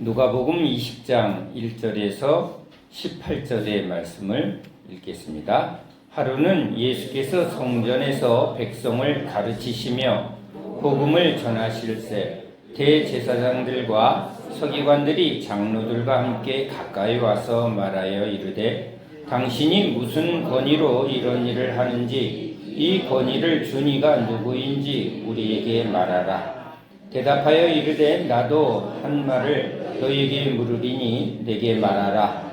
누가복음 20장 1절에서 18절의 말씀을 읽겠습니다. 하루는 예수께서 성전에서 백성을 가르치시며 복음을 전하실새 대제사장들과 서기관들이 장로들과 함께 가까이 와서 말하여 이르되 당신이 무슨 권위로 이런 일을 하는지 이 권위를 준 이가 누구인지 우리에게 말하라. 대답하여 이르되 나도 한 말을 너희에게 물으리니 내게 말하라.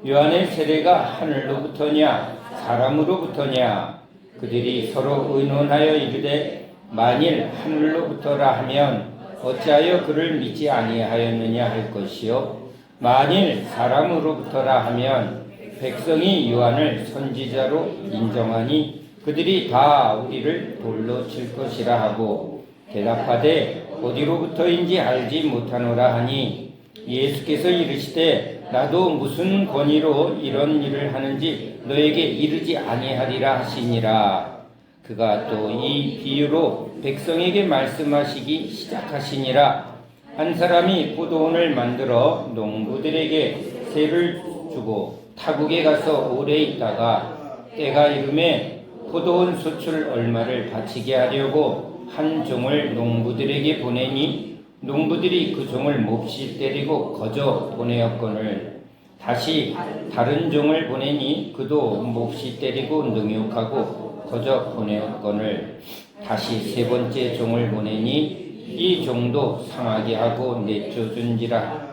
요한의 세례가 하늘로부터냐 사람으로부터냐? 그들이 서로 의논하여 이르되 만일 하늘로부터라 하면 어찌하여 그를 믿지 아니하였느냐 할 것이요 만일 사람으로부터라 하면 백성이 요한을 선지자로 인정하니 그들이 다 우리를 돌로 칠 것이라 하고 대답하되 어디로부터인지 알지 못하노라 하니 예수께서 이르시되 나도 무슨 권위로 이런 일을 하는지 너에게 이르지 아니하리라 하시니라. 그가 또 이 비유로 백성에게 말씀하시기 시작하시니라. 한 사람이 포도원을 만들어 농부들에게 세를 주고 타국에 가서 오래 있다가 때가 이름에 포도원 수출 얼마를 바치게 하려고 한 종을 농부들에게 보내니 농부들이 그 종을 몹시 때리고 거저 보내었거늘 다시 다른 종을 보내니 그도 몹시 때리고 능욕하고 거저 보내었거늘 다시 세 번째 종을 보내니 이 종도 상하게 하고 내쫓은지라.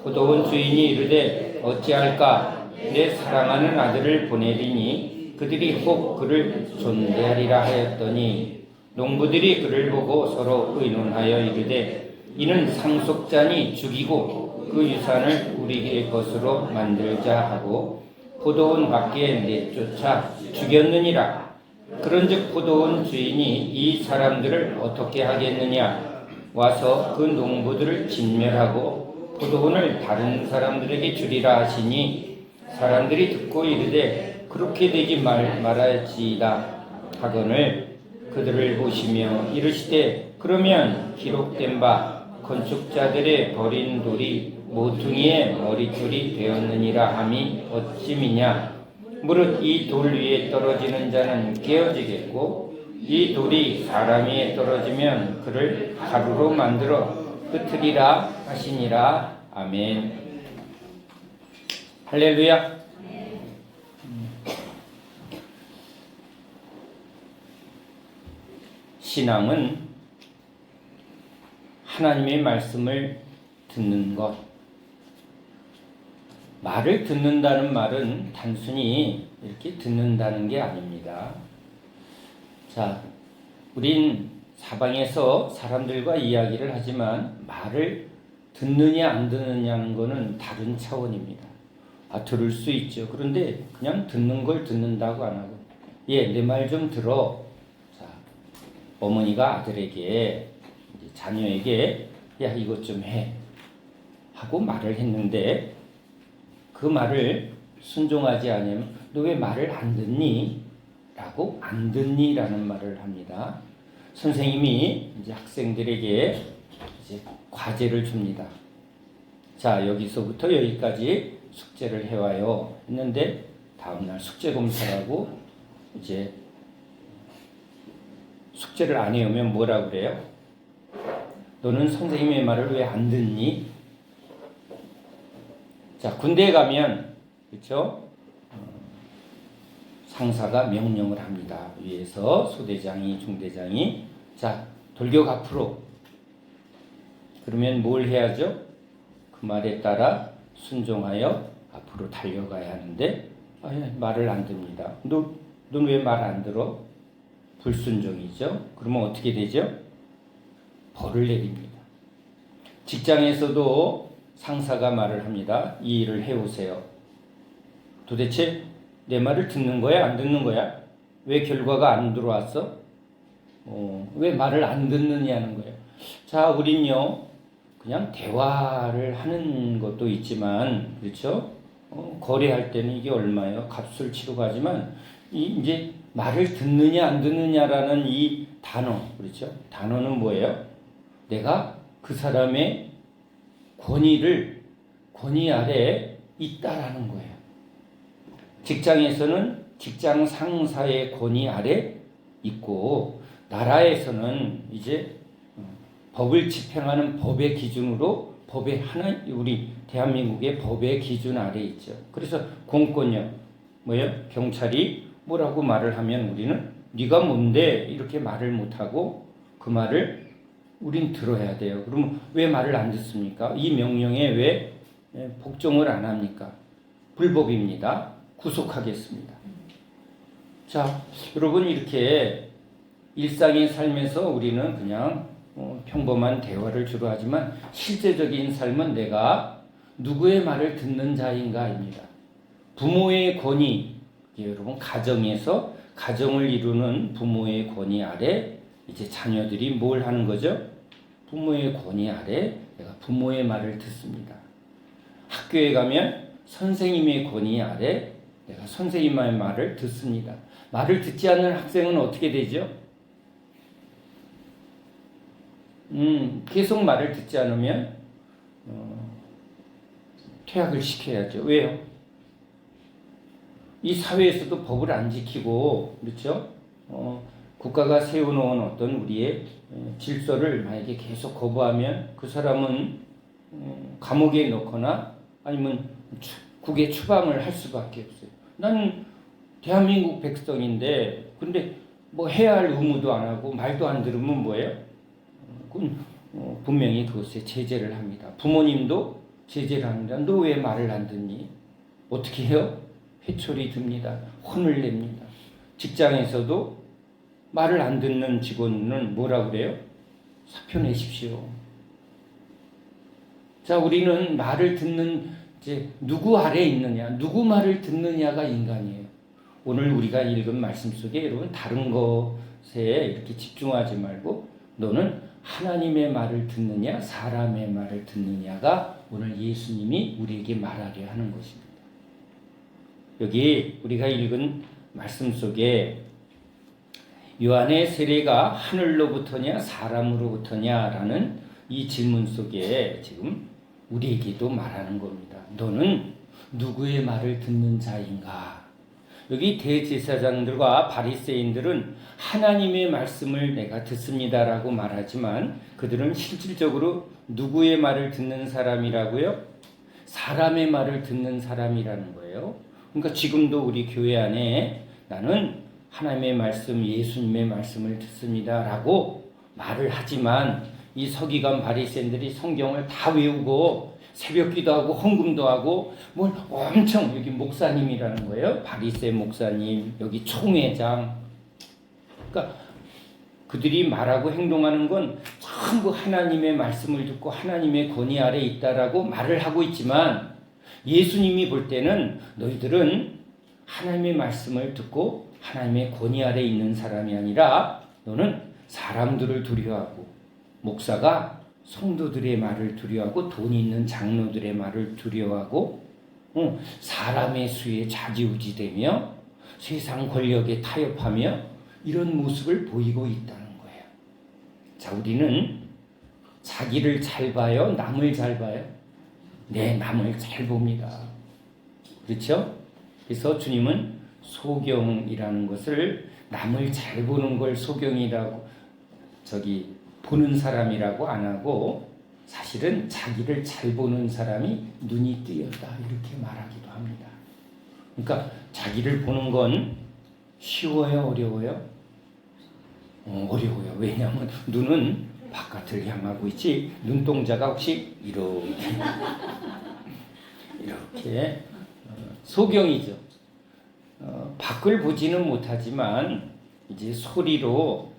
포도원 주인이 이르되 어찌할까 내 사랑하는 아들을 보내리니 그들이 혹 그를 존대하리라 하였더니 농부들이 그를 보고 서로 의논하여 이르되 이는 상속자니 죽이고 그 유산을 우리 것으로 만들자 하고 포도원 밖에 내쫓아 죽였느니라. 그런즉 포도원 주인이 이 사람들을 어떻게 하겠느냐? 와서 그 농부들을 진멸하고 포도원을 다른 사람들에게 주리라 하시니 사람들이 듣고 이르되 그렇게 되지 말아야지다 하거늘 그들을 보시며 이르시되 그러면 기록된 바 건축자들의 버린 돌이 모퉁이의 머릿줄이 되었느니라 함이 어찌미냐? 무릇 이 돌 위에 떨어지는 자는 깨어지겠고 이 돌이 사람 위에 떨어지면 그를 가루로 만들어 흩으리라 하시니라. 아멘. 할렐루야. 신앙은 하나님의 말씀을 듣는 것. 말을 듣는다는 말은 단순히 이렇게 듣는다는 게 아닙니다. 자, 우린 사방에서 사람들과 이야기를 하지만 말을 듣느냐 안 듣느냐는 거는 다른 차원입니다. 들을 수 있죠. 그런데 그냥 듣는 걸 듣는다고 안 하고 내 말 좀 들어. 어머니가 아들에게 자녀에게 야 이것 좀 해 하고 말을 했는데 그 말을 순종하지 않으면 너 왜 말을 안 듣니? 라고 안 듣니? 라는 말을 합니다. 선생님이 이제 학생들에게 이제 과제를 줍니다. 자 여기서부터 여기까지 숙제를 해와요 했는데 다음날 숙제 검사라고 이제 숙제를 안 해오면 뭐라 그래요? 너는 선생님의 말을 왜 안 듣니? 자, 군대에 가면, 그렇죠? 상사가 명령을 합니다. 위에서 소대장이, 중대장이, 자, 돌격 앞으로. 그러면 뭘 해야죠? 그 말에 따라 순종하여 앞으로 달려가야 하는데, 말을 안 듣니다. 넌 왜 말 안 들어? 불순종이죠. 그러면 어떻게 되죠? 벌을 내립니다. 직장에서도 상사가 말을 합니다. 이 일을 해오세요. 도대체 내 말을 듣는 거야? 안 듣는 거야? 왜 결과가 안 들어왔어? 왜 말을 안 듣느냐는 거예요. 자, 우린요, 그냥 대화를 하는 것도 있지만, 그렇죠? 거래할 때는 이게 얼마예요? 값을 치르고 하지만, 이제 말을 듣느냐 안 듣느냐라는 이 단어, 그렇죠? 단어는 뭐예요? 내가 그 사람의 권위 아래 있다라는 거예요. 직장에서는 직장 상사의 권위 아래 있고, 나라에서는 이제 법을 집행하는 법의 기준으로 우리 대한민국의 법의 기준 아래 있죠. 그래서 공권력, 경찰이 뭐라고 말을 하면 우리는 네가 뭔데 이렇게 말을 못하고 그 말을 우린 들어야 돼요. 그러면 왜 말을 안 듣습니까? 이 명령에 왜 복종을 안 합니까? 불법입니다. 구속하겠습니다. 자, 여러분, 이렇게 일상의 삶에서 우리는 그냥 평범한 대화를 주로 하지만 실제적인 삶은 내가 누구의 말을 듣는 자인가입니다. 부모의 권위, 여러분 가정에서 가정을 이루는 부모의 권위 아래 이제 자녀들이 뭘 하는 거죠? 부모의 권위 아래 내가 부모의 말을 듣습니다. 학교에 가면 선생님의 권위 아래 내가 선생님의 말을 듣습니다. 말을 듣지 않는 학생은 어떻게 되죠? 계속 말을 듣지 않으면 퇴학을 시켜야죠. 왜요? 이 사회에서도 법을 안 지키고, 그렇죠? 국가가 세워놓은 어떤 우리의 질서를 만약에 계속 거부하면 그 사람은 감옥에 넣거나 아니면 국외 추방을 할 수밖에 없어요. 나는 대한민국 백성인데, 근데 뭐 해야 할 의무도 안 하고 말도 안 들으면 뭐예요? 분명히 그것에 제재를 합니다. 부모님도 제재를 합니다. 너 왜 말을 안 듣니? 어떻게 해요? 회초리 듭니다. 혼을 냅니다. 직장에서도 말을 안 듣는 직원은 뭐라고 그래요? 사표 내십시오. 자, 우리는 말을 듣는 이제 누구 아래 있느냐, 누구 말을 듣느냐가 인간이에요. 오늘 우리가 읽은 말씀 속에 여러분 다른 것에 이렇게 집중하지 말고 너는 하나님의 말을 듣느냐, 사람의 말을 듣느냐가 오늘 예수님이 우리에게 말하려 하는 것입니다. 여기 우리가 읽은 말씀 속에 요한의 세례가 하늘로부터냐 사람으로부터냐라는 이 질문 속에 지금 우리에게도 말하는 겁니다. 너는 누구의 말을 듣는 자인가? 여기 대제사장들과 바리새인들은 하나님의 말씀을 내가 듣습니다라고 말하지만 그들은 실질적으로 누구의 말을 듣는 사람이라고요? 사람의 말을 듣는 사람이라는 거예요. 그러니까 지금도 우리 교회 안에 나는 하나님의 말씀, 예수님의 말씀을 듣습니다라고 말을 하지만 이 서기관 바리새인들이 성경을 다 외우고 새벽기도 하고 헌금도 하고 뭘 엄청, 여기 목사님이라는 거예요. 바리새 목사님, 여기 총회장. 그러니까 그들이 말하고 행동하는 건 전부 하나님의 말씀을 듣고 하나님의 권위 아래 있다라고 말을 하고 있지만 예수님이 볼 때는 너희들은 하나님의 말씀을 듣고 하나님의 권위 아래 있는 사람이 아니라 너는 사람들을 두려워하고, 목사가 성도들의 말을 두려워하고 돈 있는 장로들의 말을 두려워하고 사람의 수에 좌지우지되며 세상 권력에 타협하며 이런 모습을 보이고 있다는 거예요. 자, 우리는 자기를 잘 봐요? 남을 잘 봐요? 네, 남을 잘 봅니다. 그렇죠? 그래서 주님은 소경이라는 것을 남을 잘 보는 걸 소경이라고 보는 사람이라고 안 하고 사실은 자기를 잘 보는 사람이 눈이 띄었다 이렇게 말하기도 합니다. 그러니까 자기를 보는 건 쉬워요, 어려워요? 어려워요. 왜냐하면 눈은 바깥을 향하고 있지 눈동자가 혹시 이렇게 소경이죠. 밖을 보지는 못하지만 이제 소리로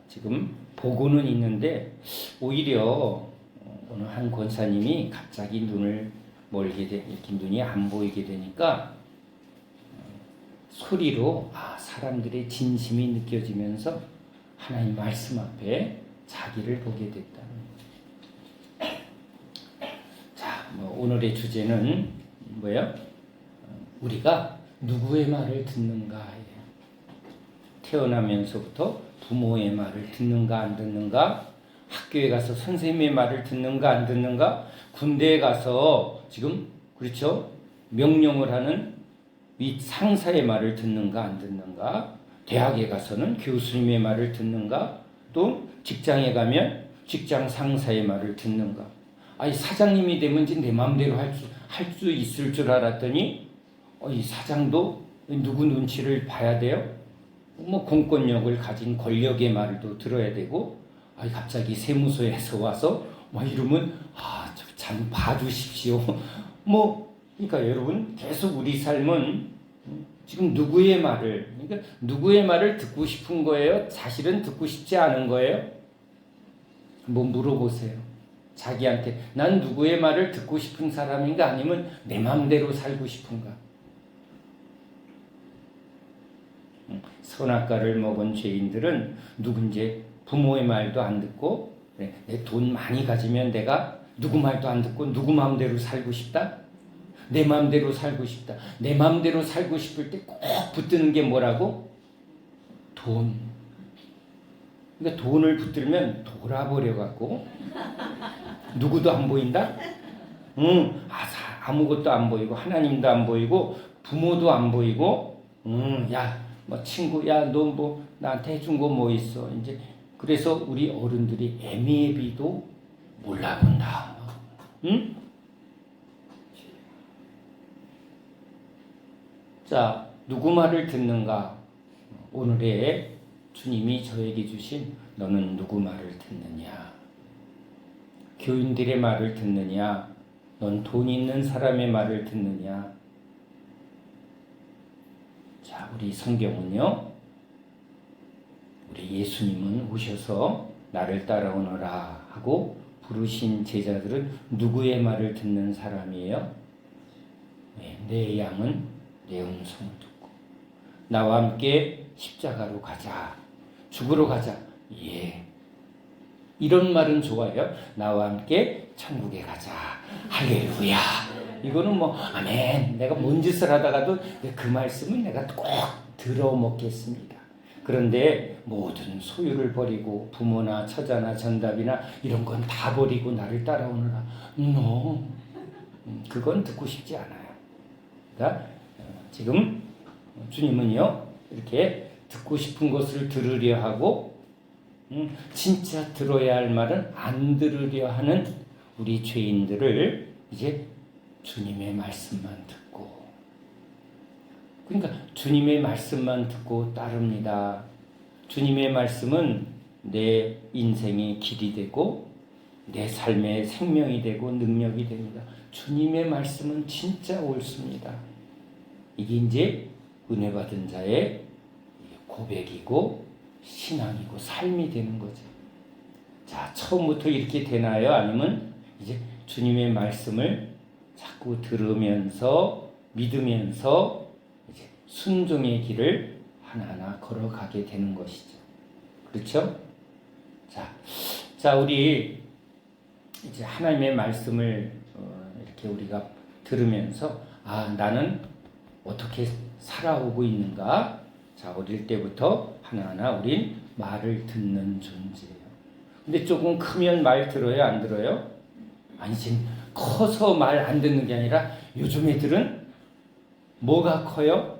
지금 보고는 있는데 오히려 어느 한 권사님이 갑자기 눈을 이렇게 눈이 안 보이게 되니까 소리로 사람들의 진심이 느껴지면서 하나님 말씀 앞에 자기를 보게 됐다는 거예요. 자, 오늘의 주제는 뭐예요? 우리가 누구의 말을 듣는가예요. 태어나면서부터 부모의 말을 듣는가 안 듣는가, 학교에 가서 선생님의 말을 듣는가 안 듣는가, 군대에 가서 지금 그렇죠? 명령을 하는 이 상사의 말을 듣는가 안 듣는가? 대학에 가서는 교수님의 말을 듣는가? 또 직장에 가면 직장 상사의 말을 듣는가? 아니 사장님이 되면 이제 내 마음대로 할 수 있을 줄 알았더니 이 사장도 누구 눈치를 봐야 돼요? 뭐 공권력을 가진 권력의 말도 들어야 되고, 갑자기 세무서에서 와서 막 이러면 참 봐주십시오. 뭐 그러니까 여러분 계속 우리 삶은 지금 누구의 말을 그러니까 누구의 말을 듣고 싶은 거예요? 사실은 듣고 싶지 않은 거예요? 뭐 물어보세요. 자기한테 난 누구의 말을 듣고 싶은 사람인가 아니면 내 마음대로 살고 싶은가? 선악과를 먹은 죄인들은 누군지 부모의 말도 안 듣고 내 돈 많이 가지면 내가 누구 말도 안 듣고 누구 마음대로 살고 싶다? 내 마음대로 살고 싶다. 내 마음대로 살고 싶을 때 꼭 붙드는 게 뭐라고? 돈. 그러니까 돈을 붙들면 돌아버려갖고 누구도 안 보인다? 아무것도 안 보이고 하나님도 안 보이고 부모도 안 보이고 뭐 친구 너 뭐 나한테 해준 거 뭐 있어 이제 그래서 우리 어른들이 애미애비도 몰라본다. 응? 자, 누구 말을 듣는가? 오늘의 주님이 저에게 주신 너는 누구 말을 듣느냐? 교인들의 말을 듣느냐? 넌 돈 있는 사람의 말을 듣느냐? 자, 우리 성경은요. 우리 예수님은 오셔서 나를 따라오너라 하고 부르신 제자들은 누구의 말을 듣는 사람이에요? 내 양은 내 음성을 듣고 나와 함께 십자가로 가자. 죽으러 가자. 예. 이런 말은 좋아요. 나와 함께 천국에 가자. 할렐루야. 이거는 뭐 아멘. 내가 뭔 짓을 하다가도 그 말씀을 내가 꼭 들어먹겠습니다. 그런데 모든 소유를 버리고 부모나 처자나 전답이나 이런 건 다 버리고 나를 따라오느라 no. 그건 듣고 싶지 않아요. 그러니까 지금 주님은요 이렇게 듣고 싶은 것을 들으려 하고 진짜 들어야 할 말은 안 들으려 하는 우리 죄인들을 이제 주님의 말씀만 듣고 그러니까 주님의 말씀만 듣고 따릅니다. 주님의 말씀은 내 인생의 길이 되고 내 삶의 생명이 되고 능력이 됩니다. 주님의 말씀은 진짜 옳습니다. 이게 이제 은혜 받은 자의 고백이고 신앙이고 삶이 되는 거죠. 자, 처음부터 이렇게 되나요? 아니면 이제 주님의 말씀을 자꾸 들으면서 믿으면서 이제 순종의 길을 하나하나 걸어가게 되는 것이죠. 그렇죠? 자, 우리 이제 하나님의 말씀을 이렇게 우리가 들으면서 나는 어떻게 살아오고 있는가? 자, 어릴 때부터 하나하나 우린 말을 듣는 존재예요. 근데 조금 크면 말 들어요? 안 들어요? 아니, 지금 커서 말 안 듣는 게 아니라 요즘 애들은 뭐가 커요?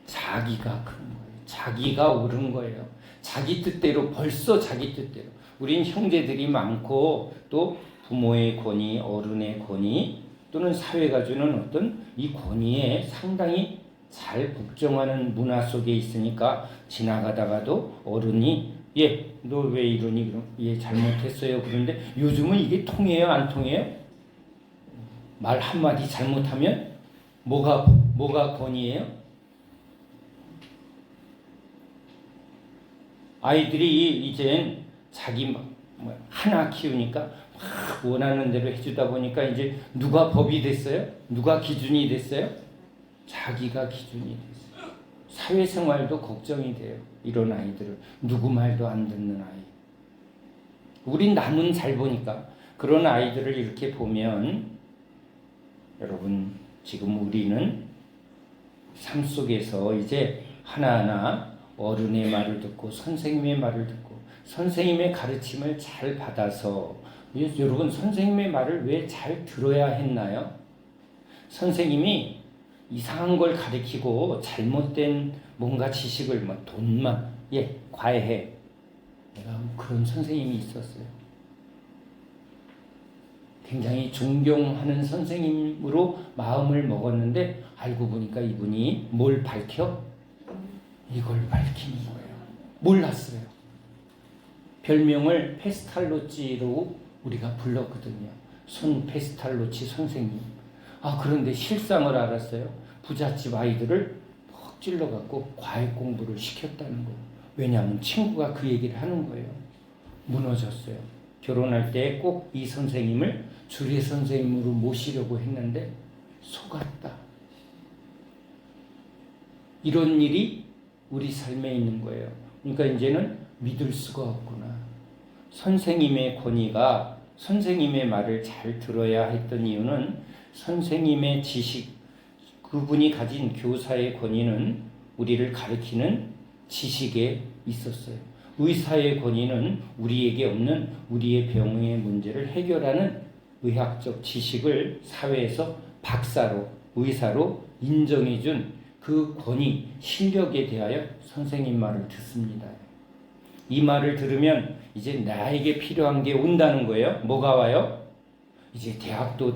자기가 큰 거예요. 자기가 옳은 거예요. 자기 뜻대로 벌써 자기 뜻대로. 우린 형제들이 많고 또 부모의 권위, 어른의 권위 또는 사회가 주는 어떤 이 권위에 상당히 잘 복종하는 문화 속에 있으니까 지나가다가도 어른이 너 왜 이러니? 그럼 잘못했어요. 그런데 요즘은 이게 통해요? 안 통해요? 말 한마디 잘못하면 뭐가 권위예요? 아이들이 이젠 자기 하나 키우니까 막 원하는 대로 해주다 보니까 이제 누가 법이 됐어요? 누가 기준이 됐어요? 자기가 기준이 됐어요. 사회생활도 걱정이 돼요. 이런 아이들은 누구 말도 안 듣는 아이. 우린 남은 잘 보니까 그런 아이들을 이렇게 보면 여러분 지금 우리는 삶 속에서 이제 하나하나 어른의 말을 듣고 선생님의 말을 듣고 선생님의 가르침을 잘 받아서 여러분 선생님의 말을 왜 잘 들어야 했나요? 선생님이 이상한 걸 가르치고 잘못된 뭔가 지식을 뭐 돈만 과외해. 내가 그런 선생님이 있었어요. 굉장히 존경하는 선생님으로 마음을 먹었는데 알고 보니까 이분이 뭘 밝혀? 이걸 밝히는 거예요. 몰랐어요. 별명을 페스탈로치로 우리가 불렀거든요. 손 페스탈로치 선생님. 그런데 실상을 알았어요. 부잣집 아이들을 퍽 찔러갖고 과외 공부를 시켰다는 거예요. 왜냐하면 친구가 그 얘기를 하는 거예요. 무너졌어요. 결혼할 때 꼭 이 선생님을 주례 선생님으로 모시려고 했는데 속았다. 이런 일이 우리 삶에 있는 거예요. 그러니까 이제는 믿을 수가 없구나. 선생님의 권위가 선생님의 말을 잘 들어야 했던 이유는 선생님의 지식, 그분이 가진 교사의 권위는 우리를 가르치는 지식에 있었어요. 의사의 권위는 우리에게 없는 우리의 병의 문제를 해결하는 의학적 지식을 사회에서 박사로, 의사로 인정해준 그 권위, 실력에 대하여 선생님 말을 듣습니다. 이 말을 들으면 이제 나에게 필요한 게 온다는 거예요. 뭐가 와요? 이제 대학도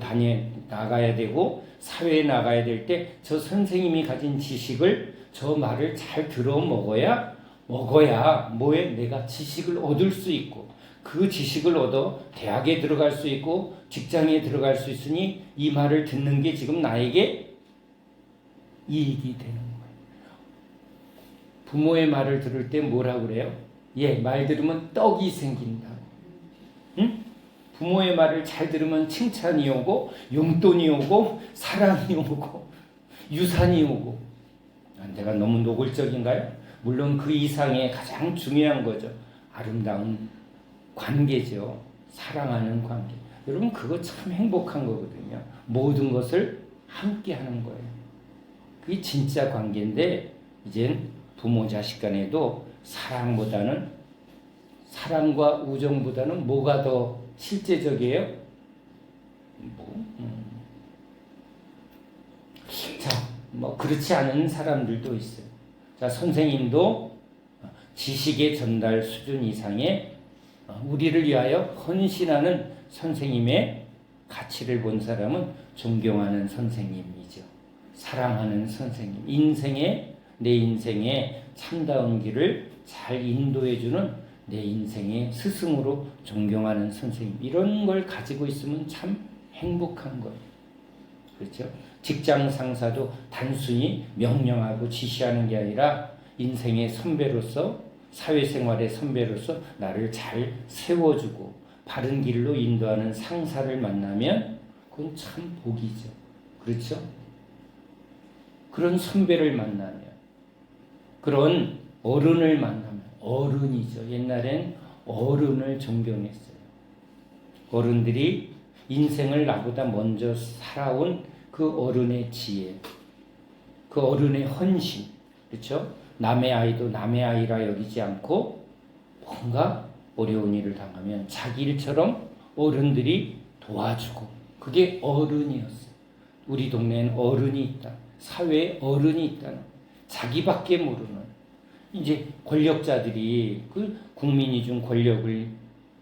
나가야 되고 사회에 나가야 될 때 저 선생님이 가진 지식을 저 말을 잘 들어 먹어야 뭐에 내가 지식을 얻을 수 있고 그 지식을 얻어 대학에 들어갈 수 있고 직장에 들어갈 수 있으니 이 말을 듣는 게 지금 나에게 이익이 되는 거예요. 부모의 말을 들을 때 뭐라 그래요? 말 들으면 떡이 생긴다고. 응? 부모의 말을 잘 들으면 칭찬이 오고 용돈이 오고 사랑이 오고 유산이 오고. 내가 너무 노골적인가요? 물론 그 이상의 가장 중요한 거죠. 아름다운 관계죠. 사랑하는 관계. 여러분 그거 참 행복한 거거든요. 모든 것을 함께 하는 거예요. 그게 진짜 관계인데 이젠 부모 자식 간에도 사랑과 우정보다는 뭐가 더 실제적이에요? 그렇지 않은 사람들도 있어요. 자, 선생님도 지식의 전달 수준 이상의 우리를 위하여 헌신하는 선생님의 가치를 본 사람은 존경하는 선생님이죠. 사랑하는 선생님. 내 인생의 참다운 길을 잘 인도해주는 내 인생의 스승으로 존경하는 선생님. 이런 걸 가지고 있으면 참 행복한 거예요. 그렇죠? 직장 상사도 단순히 명령하고 지시하는 게 아니라 인생의 선배로서 사회생활의 선배로서 나를 잘 세워주고 바른 길로 인도하는 상사를 만나면 그건 참 복이죠. 그렇죠? 그런 선배를 만나면 그런 어른을 만나면 어른이죠. 옛날엔 어른을 존경했어요. 어른들이 인생을 나보다 먼저 살아온 그 어른의 지혜, 그 어른의 헌신, 그렇죠? 남의 아이도 남의 아이라 여기지 않고 뭔가 어려운 일을 당하면 자기 일처럼 어른들이 도와주고 그게 어른이었어요. 우리 동네엔 어른이 있다. 사회에 어른이 있다는 자기밖에 모르는 이제 권력자들이 그 국민이 준 권력을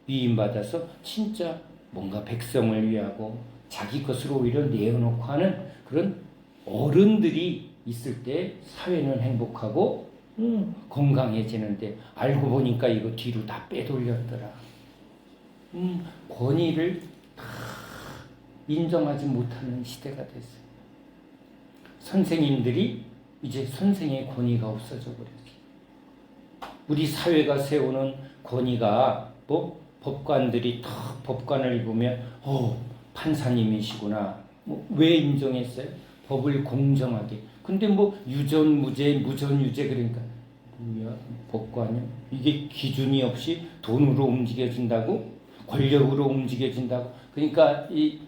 위임받아서 진짜 뭔가 백성을 위하고 자기 것으로 오히려 내어놓고 하는 그런 어른들이 있을 때 사회는 행복하고 건강해지는데 알고 보니까 이거 뒤로 다 빼돌렸더라. 권위를 다 인정하지 못하는 시대가 됐어요. 선생님들이 이제 선생의 권위가 없어져 버렸어요. 우리 사회가 세우는 권위가 법관들이 탁 법관을 입으면 판사님이시구나. 왜 인정했어요? 법을 공정하게. 근데 유전무죄, 무전유죄 그러니까 뭐야 법관이요? 이게 기준이 없이 돈으로 움직여진다고? 권력으로 움직여진다고? 그러니까 이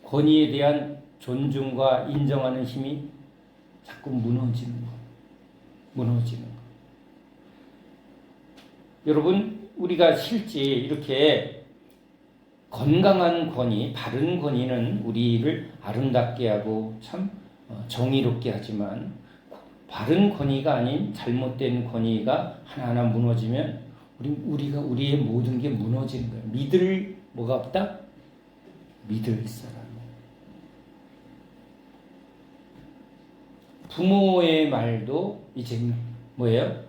권위에 대한 존중과 인정하는 힘이 자꾸 무너지는 거. 여러분 우리가 실제 이렇게 건강한 권위, 바른 권위는 우리를 아름답게 하고 참 정의롭게 하지만 바른 권위가 아닌 잘못된 권위가 하나하나 무너지면 우리의 모든 게 무너지는 거예요. 믿을 뭐가 없다? 믿을 사람. 부모의 말도 이제 뭐예요?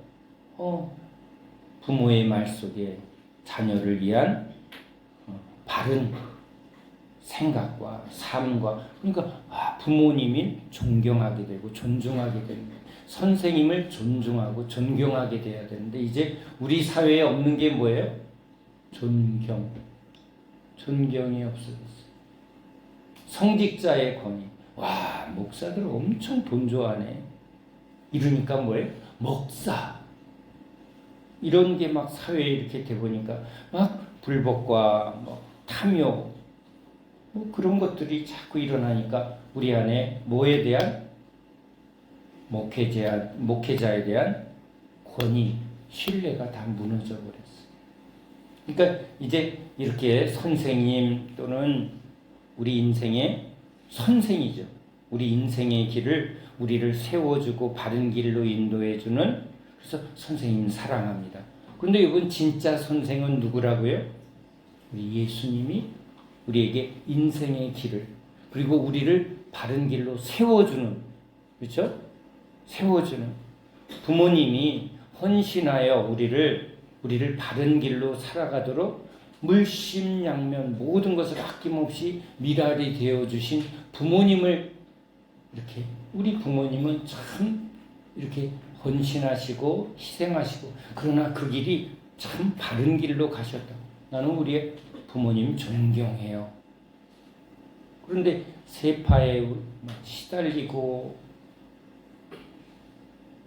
부모의 말 속에 자녀를 위한 바른 생각과 삶과 그러니까 부모님이 존경하게 되고 존중하게 되는 거예요. 선생님을 존중하고 존경하게 돼야 되는데 이제 우리 사회에 없는 게 뭐예요? 존경이 없어졌어요. 성직자의 권위. 와, 목사들 엄청 돈 좋아하네. 이러니까 뭐예요? 목사. 이런 게 막 사회에 이렇게 돼 보니까 막 불법과 뭐 탐욕 뭐 그런 것들이 자꾸 일어나니까 우리 안에 뭐에 대한 목회자에 대한 권위, 신뢰가 다 무너져 버렸어요. 그러니까 이제 이렇게 선생님 또는 우리 인생의 선생이죠. 우리 인생의 길을 우리를 세워주고 바른 길로 인도해주는 그래서 선생님 사랑합니다. 그런데 이번 진짜 선생은 누구라고요? 우리 예수님이 우리에게 인생의 길을 그리고 우리를 바른 길로 세워주는 그렇죠? 세워주는 부모님이 헌신하여 우리를 바른 길로 살아가도록 물심양면 모든 것을 아낌없이 미랄이 되어주신 부모님을 이렇게 우리 부모님은 참 이렇게 헌신하시고 희생하시고 그러나 그 길이 참 바른 길로 가셨다. 나는 우리의 부모님 존경해요. 그런데 세파에 시달리고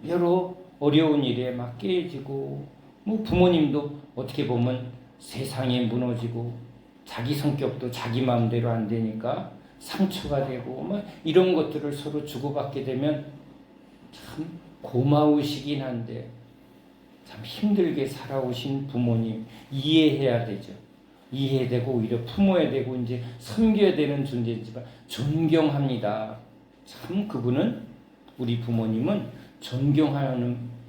여러 어려운 일에 막 깨지고 뭐 부모님도 어떻게 보면 세상에 무너지고 자기 성격도 자기 마음대로 안 되니까 상처가 되고 막 이런 것들을 서로 주고받게 되면 참 고마우시긴 한데 참 힘들게 살아오신 부모님 이해해야 되죠. 이해되고 오히려 품어야 되고 이제 섬겨야 되는 존재지만 존경합니다. 참 그분은 우리 부모님은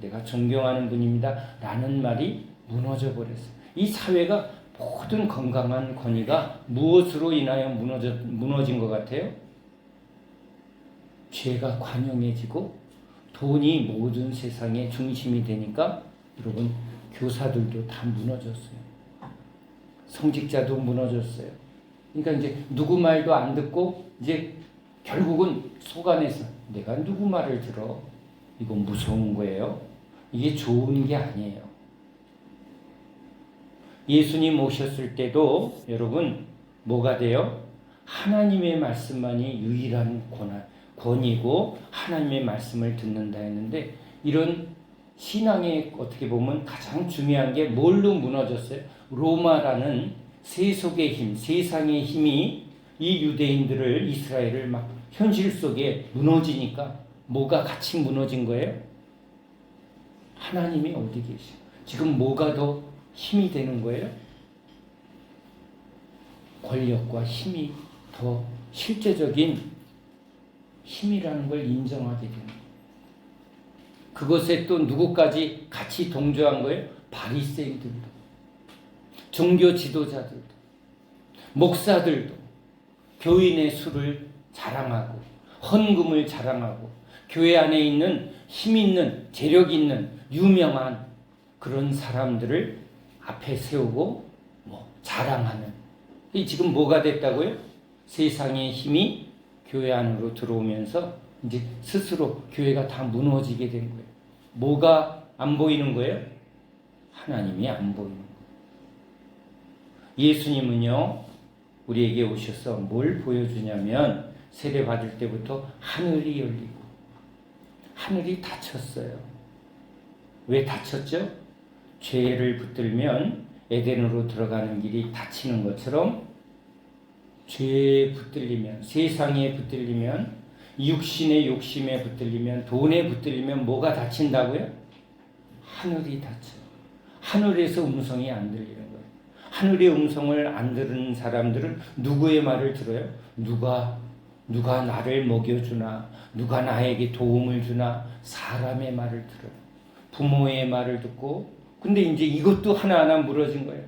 내가 존경하는 분입니다. 라는 말이 무너져 버렸어요. 이 사회가 모든 건강한 권위가 무엇으로 인하여 무너진 것 같아요? 죄가 관영해지고 돈이 모든 세상의 중심이 되니까 여러분 교사들도 다 무너졌어요. 성직자도 무너졌어요. 그러니까 이제 누구 말도 안 듣고 이제 결국은 속안에서 내가 누구 말을 들어? 이건 무서운 거예요. 이게 좋은 게 아니에요. 예수님 오셨을 때도 여러분 뭐가 돼요? 하나님의 말씀만이 유일한 권위고 하나님의 말씀을 듣는다 했는데 이런 신앙에 어떻게 보면 가장 중요한 게 뭘로 무너졌어요? 로마라는 세속의 힘, 세상의 힘이 이 유대인들을 이스라엘을 막 현실 속에 무너지니까 뭐가 같이 무너진 거예요? 하나님이 어디 계시오? 지금 뭐가 더 힘이 되는 거예요? 권력과 힘이 더 실제적인 힘이라는 걸 인정하게 되는 거예요. 그것에 또 누구까지 같이 동조한 거예요? 바리새인들도, 종교 지도자들도, 목사들도 교인의 수를 자랑하고 헌금을 자랑하고 교회 안에 있는 힘 있는 재력 있는 유명한 그런 사람들을 앞에 세우고 자랑하는 지금 뭐가 됐다고요? 세상의 힘이 교회 안으로 들어오면서 이제 스스로 교회가 다 무너지게 된 거예요. 뭐가 안 보이는 거예요? 하나님이 안 보이는 거예요. 예수님은요 우리에게 오셔서 뭘 보여주냐면 세례 받을 때부터 하늘이 열리고 하늘이 닫혔어요. 왜 닫혔죠? 죄를 붙들면 에덴으로 들어가는 길이 닫히는 것처럼 죄에 붙들리면 세상에 붙들리면 육신의 욕심에 붙들리면 돈에 붙들리면 뭐가 닫힌다고요? 하늘이 닫혀요. 하늘에서 음성이 안 들리는 거예요. 하늘의 음성을 안 들은 사람들은 누구의 말을 들어요? 누가 나를 먹여주나? 누가 나에게 도움을 주나? 사람의 말을 들어요. 부모의 말을 듣고, 근데 이제 이것도 하나하나 무너진 거예요.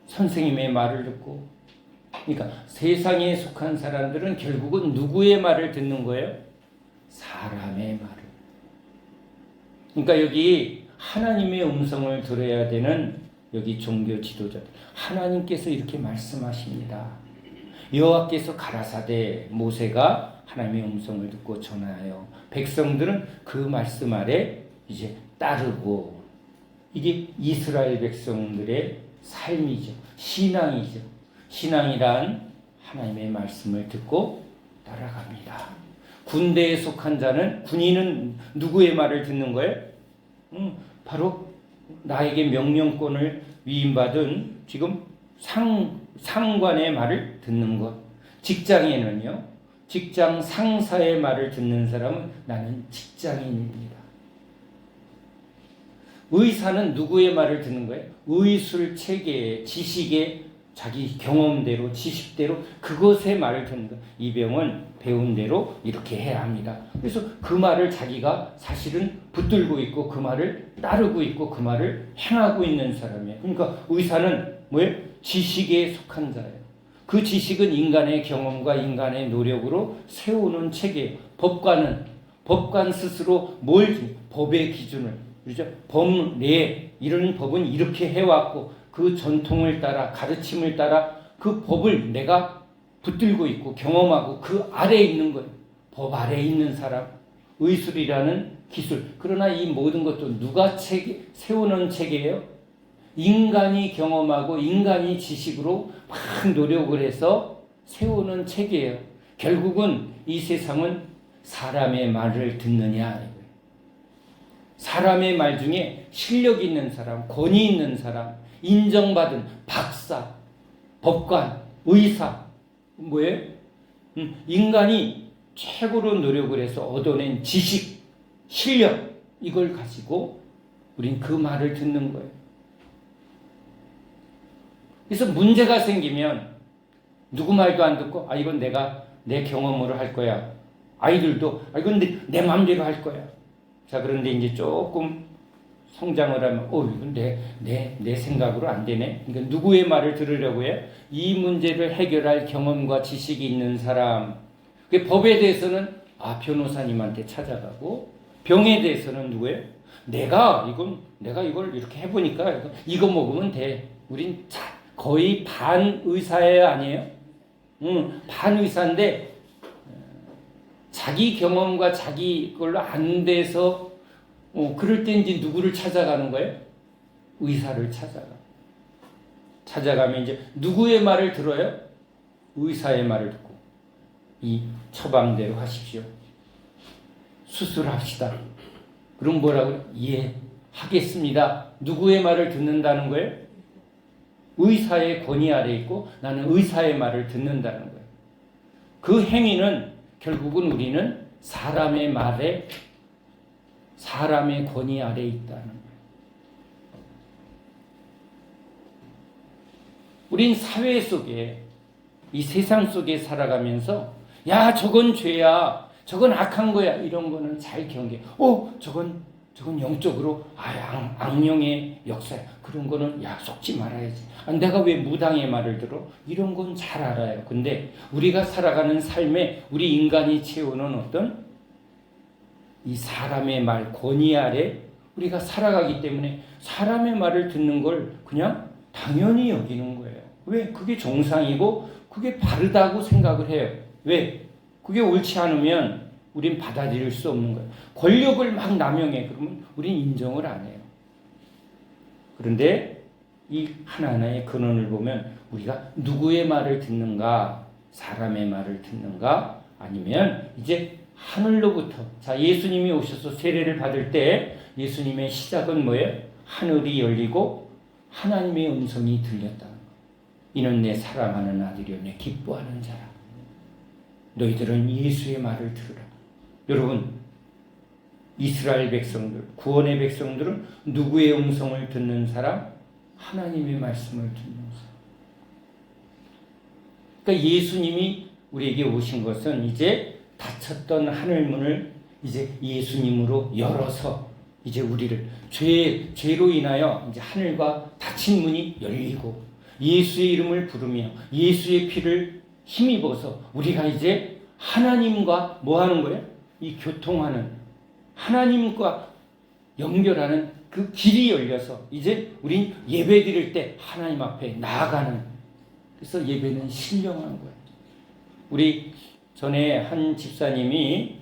선생님의 말을 듣고. 그러니까 세상에 속한 사람들은 결국은 누구의 말을 듣는 거예요? 사람의 말을. 그러니까 여기 하나님의 음성을 들어야 되는 여기 종교 지도자들, 하나님께서 이렇게 말씀하십니다. 여호와께서 가라사대 모세가 하나님의 음성을 듣고 전하여 백성들은 그 말씀 아래 이제 따르고, 이게 이스라엘 백성들의 삶이죠. 신앙이죠. 신앙이란 하나님의 말씀을 듣고 따라갑니다. 군대에 속한 자는, 군인은 누구의 말을 듣는 거예요? 바로 나에게 명령권을 위임받은 지금 상관의 말을 듣는 것. 직장에는요, 직장 상사의 말을 듣는 사람은 나는 직장인입니다. 의사는 누구의 말을 듣는 거예요? 의술 체계의 지식의 자기 경험대로 지식대로 그것의 말을 듣는 거예요. 이 병은 배운 대로 이렇게 해야 합니다. 그래서 그 말을 자기가 사실은 붙들고 있고 그 말을 따르고 있고 그 말을 행하고 있는 사람이에요. 그러니까 의사는 뭐예요? 지식에 속한 자예요. 그 지식은 인간의 경험과 인간의 노력으로 세우는 체계예요. 법관 스스로 법의 기준을, 그렇죠? 법례, 이런 법은 이렇게 해왔고 그 전통을 따라, 가르침을 따라 그 법을 내가 붙들고 있고 경험하고 그 아래에 있는 거예요. 법 아래에 있는 사람, 의술이라는 기술. 그러나 이 모든 것도 누가 세우는 체계예요? 인간이 경험하고 인간이 지식으로 막 노력을 해서 세우는 체계예요. 결국은 이 세상은 사람의 말을 듣느냐, 사람의 말 중에 실력 있는 사람, 권위 있는 사람, 인정받은 박사, 법관, 의사, 뭐예요? 인간이 최고로 노력을 해서 얻어낸 지식, 실력, 이걸 가지고 우린 그 말을 듣는 거예요. 그래서 문제가 생기면 누구 말도 안 듣고, 이건 내가 내 경험으로 할 거야. 아이들도 이건 내 마음대로 할 거야. 자, 그런데 이제 조금 성장을 하면 이건 내 생각으로 안 되네. 그러니까 누구의 말을 들으려고 해? 이 문제를 해결할 경험과 지식이 있는 사람. 그 법에 대해서는 변호사님한테 찾아가고, 병에 대해서는 누구예요? 내가 이걸 이렇게 해보니까 이거 먹으면 돼. 우린 거의 반의사예요, 아니에요? 반의사인데 자기 경험과 자기 걸로 안 돼서 그럴 때 이제 누구를 찾아가는 거예요? 의사를 찾아가면 이제 누구의 말을 들어요? 의사의 말을 듣고, 이 처방대로 하십시오. 수술합시다. 그럼 뭐라고요? 예, 하겠습니다. 누구의 말을 듣는다는 거예요? 의사의 권위 아래 있고 나는 의사의 말을 듣는다는 거예요. 그 행위는 결국은 우리는 사람의 말에, 사람의 권위 아래 있다는 거예요. 우린 사회 속에, 이 세상 속에 살아가면서 저건 죄야, 저건 악한 거야, 이런 거는 잘 경계. 저건 영적으로 악령의 역사야. 그런 거는 속지 말아야지. 내가 왜 무당의 말을 들어? 이런 건 잘 알아요. 근데 우리가 살아가는 삶에 우리 인간이 채우는 어떤 이 사람의 말, 권위 아래 우리가 살아가기 때문에 사람의 말을 듣는 걸 그냥 당연히 여기는 거예요. 왜? 그게 정상이고 그게 바르다고 생각을 해요. 왜? 그게 옳지 않으면 우린 받아들일 수 없는 거예요. 권력을 막 남용해. 그러면 우린 인정을 안 해요. 그런데 이 하나하나의 근원을 보면 우리가 누구의 말을 듣는가, 사람의 말을 듣는가, 아니면 이제 하늘로부터, 예수님이 오셔서 세례를 받을 때 예수님의 시작은 뭐예요? 하늘이 열리고 하나님의 음성이 들렸다는 거. 이는 내 사랑하는 아들이요 내 기뻐하는 자라. 너희들은 예수의 말을 들으라. 여러분, 이스라엘 백성들, 구원의 백성들은 누구의 음성을 듣는 사람? 하나님의 말씀을 듣는 사람. 그러니까 예수님이 우리에게 오신 것은 이제 닫혔던 하늘문을 이제 예수님으로 열어서 이제 우리를 죄로 인하여 이제 하늘과 닫힌 문이 열리고 예수의 이름을 부르며 예수의 피를 힘입어서 우리가 이제 하나님과 뭐 하는 거예요? 이 교통하는 하나님과 연결하는 그 길이 열려서 이제 우린 예배 드릴 때 하나님 앞에 나아가는, 그래서 예배는 신령한 거예요. 우리 전에 한 집사님이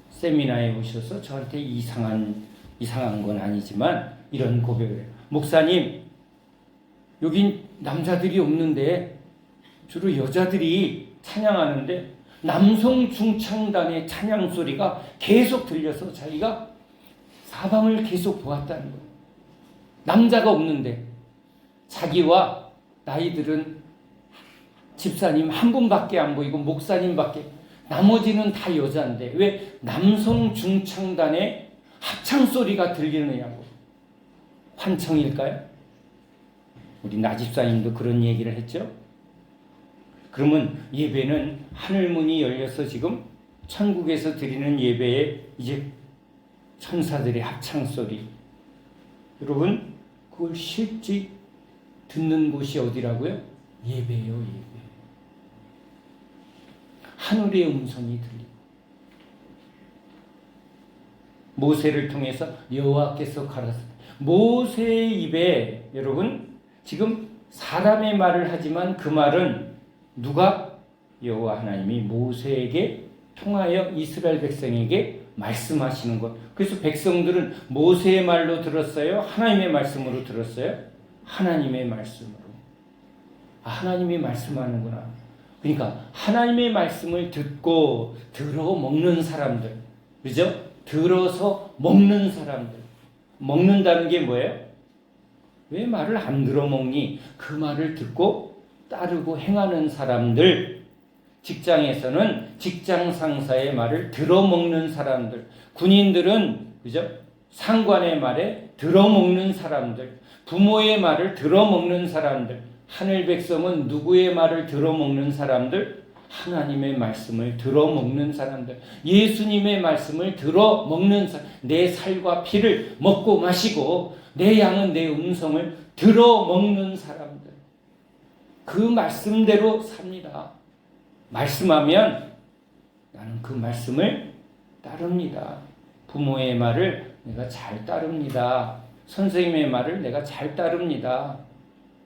세미나에 오셔서 저한테 이상한 건 아니지만 이런 고백을 해요. 목사님, 여긴 남자들이 없는데 주로 여자들이 찬양하는데 남성 중창단의 찬양 소리가 계속 들려서 자기가 사방을 계속 보았다는 거예요. 남자가 없는데 자기와 나이들은 집사님 한 분밖에 안 보이고 목사님밖에, 나머지는 다 여자인데 왜 남성 중창단의 합창 소리가 들리느냐고. 환청일까요? 우리 나집사님도 그런 얘기를 했죠. 그러면 예배는 하늘문이 열려서 지금 천국에서 드리는 예배에 이제 천사들의 합창 소리. 여러분, 그걸 실제 듣는 곳이 어디라고요? 예배요, 예배. 하늘의 음성이 들리고 모세를 통해서 여호와께서 가라사대. 모세의 입에 여러분 지금 사람의 말을 하지만 그 말은 누가? 여호와 하나님이 모세에게 통하여 이스라엘 백성에게 말씀하시는 것. 그래서 백성들은 모세의 말로 들었어요? 하나님의 말씀으로 들었어요? 하나님의 말씀으로. 하나님이 말씀하는구나. 그러니까 하나님의 말씀을 듣고 들어 먹는 사람들, 그죠? 들어서 먹는 사람들. 먹는다는 게 뭐예요? 왜 말을 안 들어 먹니? 그 말을 듣고 따르고 행하는 사람들. 직장에서는 직장 상사의 말을 들어 먹는 사람들. 군인들은 그죠? 상관의 말에 들어 먹는 사람들. 부모의 말을 들어 먹는 사람들. 하늘 백성은 누구의 말을 들어먹는 사람들? 하나님의 말씀을 들어먹는 사람들. 예수님의 말씀을 들어먹는 사람. 내 살과 피를 먹고 마시고 내 양은 내 음성을 들어먹는 사람들. 그 말씀대로 삽니다. 말씀하면 나는 그 말씀을 따릅니다. 부모의 말을 내가 잘 따릅니다. 선생님의 말을 내가 잘 따릅니다.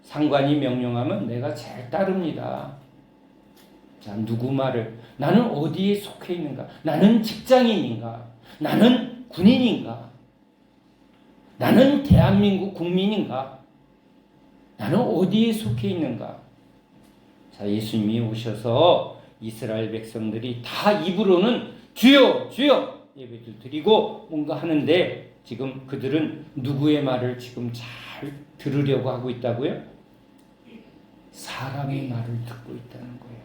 상관이 명령하면 내가 잘 따릅니다. 자, 누구 말을? 나는 어디에 속해 있는가? 나는 직장인인가? 나는 군인인가? 나는 대한민국 국민인가? 나는 어디에 속해 있는가? 자, 예수님이 오셔서 이스라엘 백성들이 다 입으로는 주여 주여 예배를 드리고 뭔가 하는데 지금 그들은 누구의 말을 지금 잘 들으려고 하고 있다고요? 사람의 말을 듣고 있다는 거예요.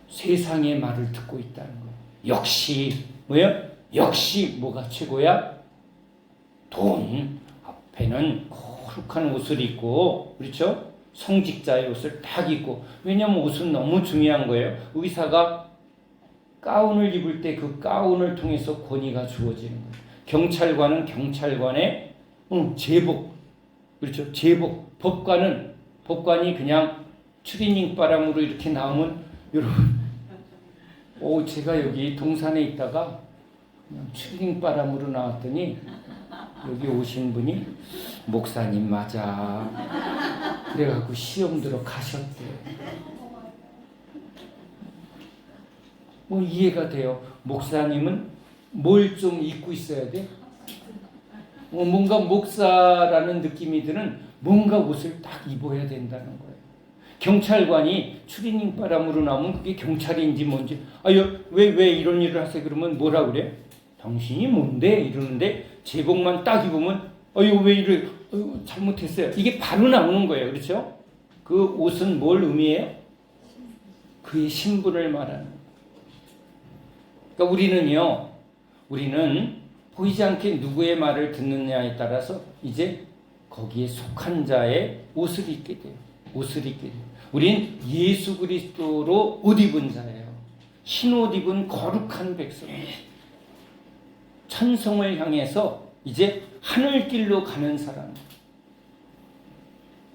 세상의 말을 듣고 있다는 거예요. 역시 뭐예요? 역시 뭐가 최고야? 돈. 앞에는 거룩한 옷을 입고, 그렇죠? 성직자의 옷을 딱 입고. 왜냐하면 옷은 너무 중요한 거예요. 의사가 가운을 입을 때 그 가운을 통해서 권위가 주어지는 거예요. 경찰관은 경찰관의 제복, 그렇죠? 제복. 법관이 그냥 추리닝 바람으로 이렇게 나오면 여러분, 제가 여기 동산에 있다가 그냥 추리닝 바람으로 나왔더니 여기 오신 분이 목사님 맞아. 그래갖고 시험 들어 가셨대. 뭐 이해가 돼요. 목사님은 뭘 좀 입고 있어야 돼? 뭔가 목사라는 느낌이 드는 뭔가 옷을 딱 입어야 된다는 거예요. 경찰관이 추리닝 바람으로 나오면 그게 경찰인지 뭔지, 왜 이런 일을 하세요? 그러면 뭐라 그래? 당신이 뭔데? 이러는데 제복만 딱 입으면 왜 이래? 잘못했어요. 이게 바로 나오는 거예요. 그렇죠? 그 옷은 뭘 의미해요? 그의 신분을 말하는. 그러니까 우리는 보이지 않게 누구의 말을 듣느냐에 따라서 이제 거기에 속한 자의 옷을 입게 돼요. 옷을 입게 돼요. 우린 예수 그리스도로 옷 입은 자예요. 흰 옷 입은 거룩한 백성이에요. 천성을 향해서 이제 하늘길로 가는 사람.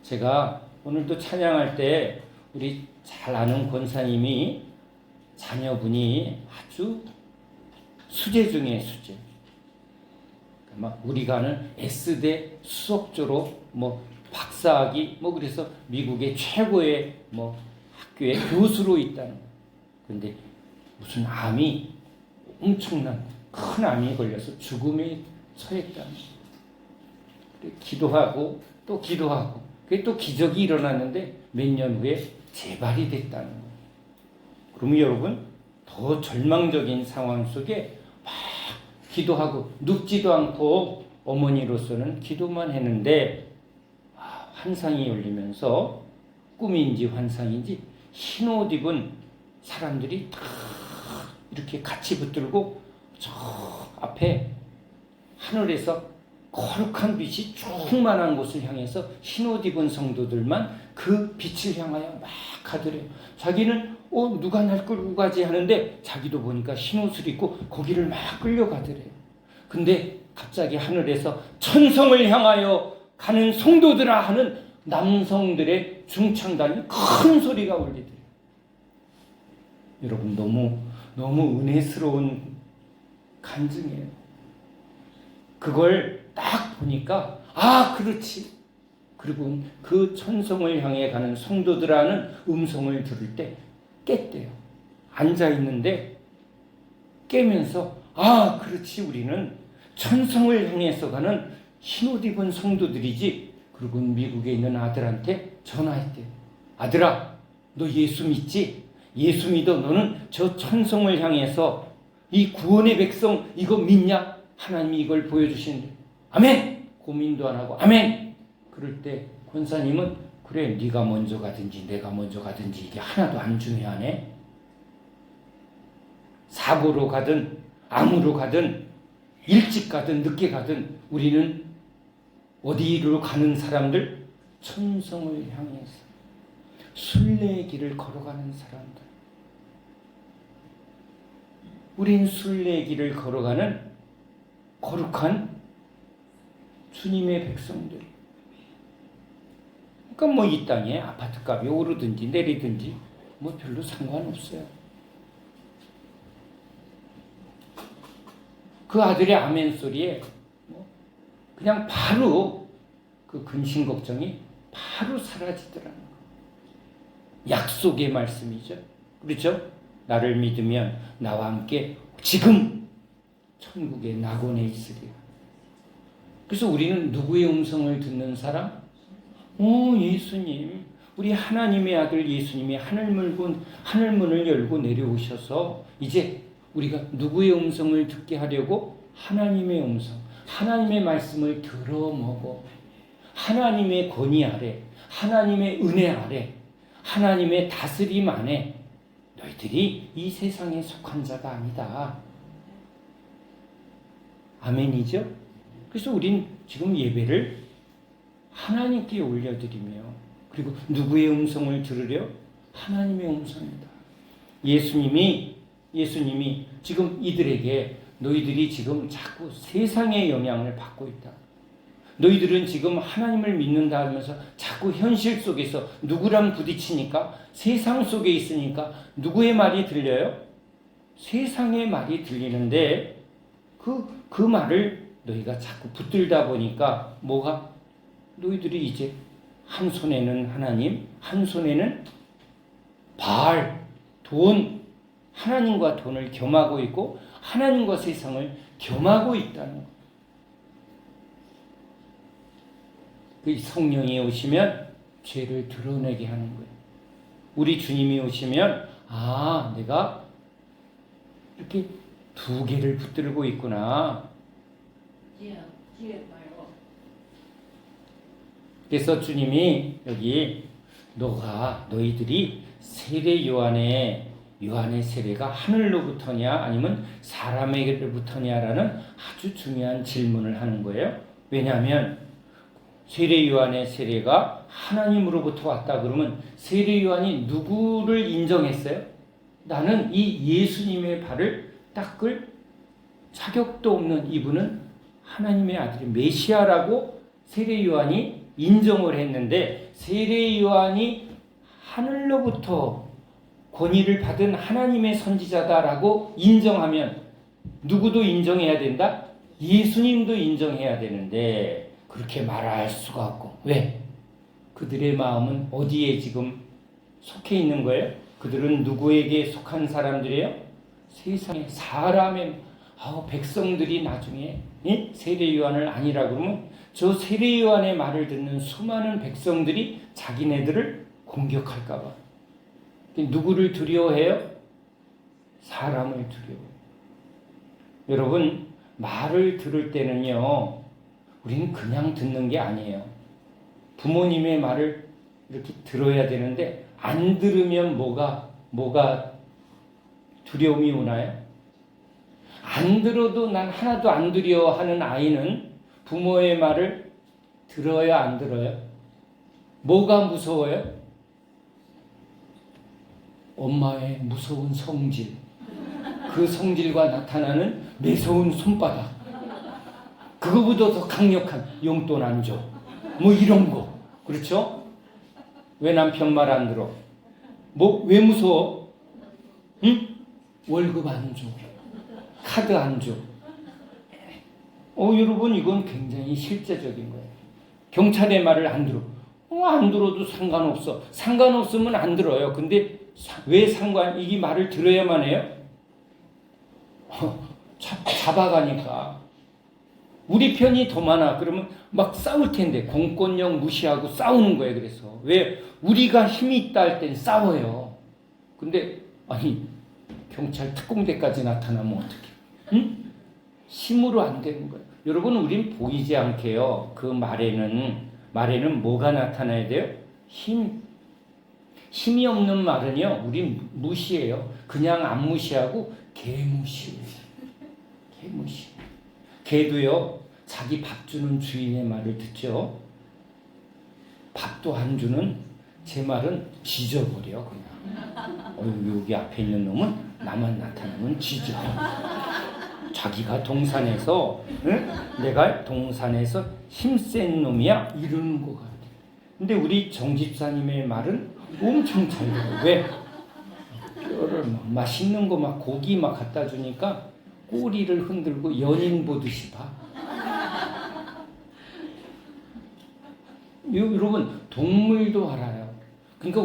제가 오늘도 찬양할 때 우리 잘 아는 권사님이 자녀분이 아주 수재 중에 수재. 막 우리가 아는 S대 수석조로 박사학위 그래서 미국의 최고의 학교의 교수로 있다는 거예요. 그런데 무슨 암이 엄청난 큰 암이 걸려서 죽음에 처했다는 거예요. 기도하고 또 기도하고 그게 또 기적이 일어났는데 몇 년 후에 재발이 됐다는 거예요. 그러면 여러분 더 절망적인 상황 속에 막 기도하고 눕지도 않고 어머니로서는 기도만 했는데 환상이 열리면서 꿈인지 환상인지 흰 옷 입은 사람들이 다 이렇게 같이 붙들고 저 앞에 하늘에서 거룩한 빛이 충만한 곳을 향해서 흰 옷 입은 성도들만 그 빛을 향하여 막 가더래요. 자기는 누가 날 끌고 가지 하는데 자기도 보니까 흰 옷을 입고 거기를 막 끌려가더래요. 근데 갑자기 하늘에서 천성을 향하여 가는 성도들아 하는 남성들의 중창단이 큰 소리가 울리더래요. 여러분 너무 은혜스러운 간증이에요. 그걸 딱 보니까 그렇지. 그리고 그 천성을 향해 가는 성도들하는 음성을 들을 때 깼대요. 앉아있는데 깨면서 그렇지, 우리는 천성을 향해서 가는 흰옷 입은 성도들이지. 그리고 미국에 있는 아들한테 전화했대요. 아들아, 너 예수 믿지? 예수 믿어. 너는 저 천성을 향해서 이 구원의 백성 이거 믿냐? 하나님이 이걸 보여주시는데 아멘! 고민도 안 하고 아멘! 그럴 때 권사님은 그래, 네가 먼저 가든지 내가 먼저 가든지 이게 하나도 안 중요하네. 사고로 가든 암으로 가든 일찍 가든 늦게 가든 우리는 어디로 가는 사람들? 천성을 향해서 순례의 길을 걸어가는 사람들. 우린 순례의 길을 걸어가는 거룩한 주님의 백성들. 그러니까 이 땅에 아파트값이 오르든지 내리든지 별로 상관없어요. 그 아들의 아멘 소리에 그냥 바로 그 근심 걱정이 바로 사라지더라는 거예요. 약속의 말씀이죠. 그렇죠? 나를 믿으면 나와 함께 지금 천국의 낙원에 있으리라. 그래서 우리는 누구의 음성을 듣는 사람? 예수님. 우리 하나님의 아들 예수님이 하늘문을 열고 내려오셔서 이제 우리가 누구의 음성을 듣게 하려고? 하나님의 음성, 하나님의 말씀을 들어먹어. 하나님의 권위 아래, 하나님의 은혜 아래, 하나님의 다스림 안에 너희들이 이 세상에 속한 자가 아니다. 아멘이죠? 그래서 우린 지금 예배를 하나님께 올려드리며, 그리고 누구의 음성을 들으려? 하나님의 음성입니다. 예수님이 지금 이들에게 너희들이 지금 자꾸 세상의 영향을 받고 있다. 너희들은 지금 하나님을 믿는다 하면서 자꾸 현실 속에서 누구랑 부딪히니까, 세상 속에 있으니까 누구의 말이 들려요? 세상의 말이 들리는데 그 말을 너희가 자꾸 붙들다 보니까 너희들이 이제 한 손에는 하나님, 한 손에는 바알, 돈, 하나님과 돈을 겸하고 있고 하나님과 세상을 겸하고 있다는 것. 그 성령이 오시면 죄를 드러내게 하는 거예요. 우리 주님이 오시면 내가 이렇게 두 개를 붙들고 있구나. 그래서 주님이 여기 너희들이 세례 요한의 세례가 하늘로부터냐 아니면 사람에게로부터냐라는 아주 중요한 질문을 하는 거예요. 왜냐하면 세례 요한의 세례가 하나님으로부터 왔다 그러면 세례 요한이 누구를 인정했어요? 나는 이 예수님의 발을 닦을 자격도 없는 이분은 하나님의 아들이 메시아라고 세례 요한이 인정을 했는데, 세례 요한이 하늘로부터 권위를 받은 하나님의 선지자다라고 인정하면 누구도 인정해야 된다? 예수님도 인정해야 되는데 그렇게 말할 수가 없고. 왜? 그들의 마음은 어디에 지금 속해 있는 거예요? 그들은 누구에게 속한 사람들이에요? 세상에 사람의 백성들이 나중에 세례 요한을 아니라 그러면 저 세례 요한의 말을 듣는 수많은 백성들이 자기네들을 공격할까 봐. 누구를 두려워해요? 사람을 두려워해요. 여러분, 말을 들을 때는요, 우리는 그냥 듣는 게 아니에요. 부모님의 말을 이렇게 들어야 되는데 안 들으면 뭐가 두려움이 오나요? 안 들어도 난 하나도 안 두려워하는 아이는 부모의 말을 들어야 안 들어요? 뭐가 무서워요? 엄마의 무서운 성질, 그 성질과 나타나는 매서운 손바닥, 그거보다 더 강력한 용돈 안 줘, 뭐 이런 거. 그렇죠? 왜 남편 말 안 들어? 왜 무서워? 응? 월급 안 줘, 카드 안 줘. 여러분, 이건 굉장히 실제적인 거예요. 경찰의 말을 안 들어. 안 들어도 상관없어. 상관없으면 안 들어요. 근데 왜 이 말을 들어야만 해요? 잡아가니까. 우리 편이 더 많아. 그러면 막 싸울 텐데 공권력 무시하고 싸우는 거예요. 그래서 왜? 우리가 힘이 있다 할 땐 싸워요. 근데 경찰 특공대까지 나타나면 어떡해? 응? 힘으로 안 되는 거예요. 여러분, 우린 보이지 않게요. 그 말에는 뭐가 나타나야 돼요? 힘이 없는 말은요, 우린 무시해요. 그냥 안 무시하고 개무시해요. 개무시. 개도요, 자기 밥 주는 주인의 말을 듣죠. 밥도 안 주는 제 말은 지져버려, 그냥. 여기 앞에 있는 놈은 나만 나타나면 지져. 자기가 동산에서, 응? 내가 동산에서 힘센 놈이야? 이러는 것 같아. 근데 우리 정집사님의 말은 엄청 잘 들어. 왜? 뼈를 맛있는 거 고기 갖다 주니까 꼬리를 흔들고 연인 보듯이 봐. 여러분, 동물도 알아요. 그러니까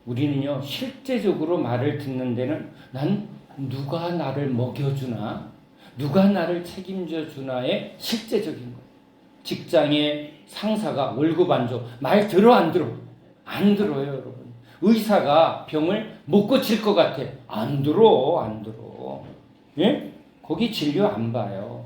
우리는요 실제적으로 말을 듣는 데는 난 누가 나를 먹여주나, 누가 나를 책임져 주나의 실제적인 거예요. 직장의 상사가 월급 안 줘. 말 들어 안 들어? 안 들어요, 여러분. 의사가 병을 못 고칠 것 같아. 안 들어. 예? 거기 진료 안 봐요.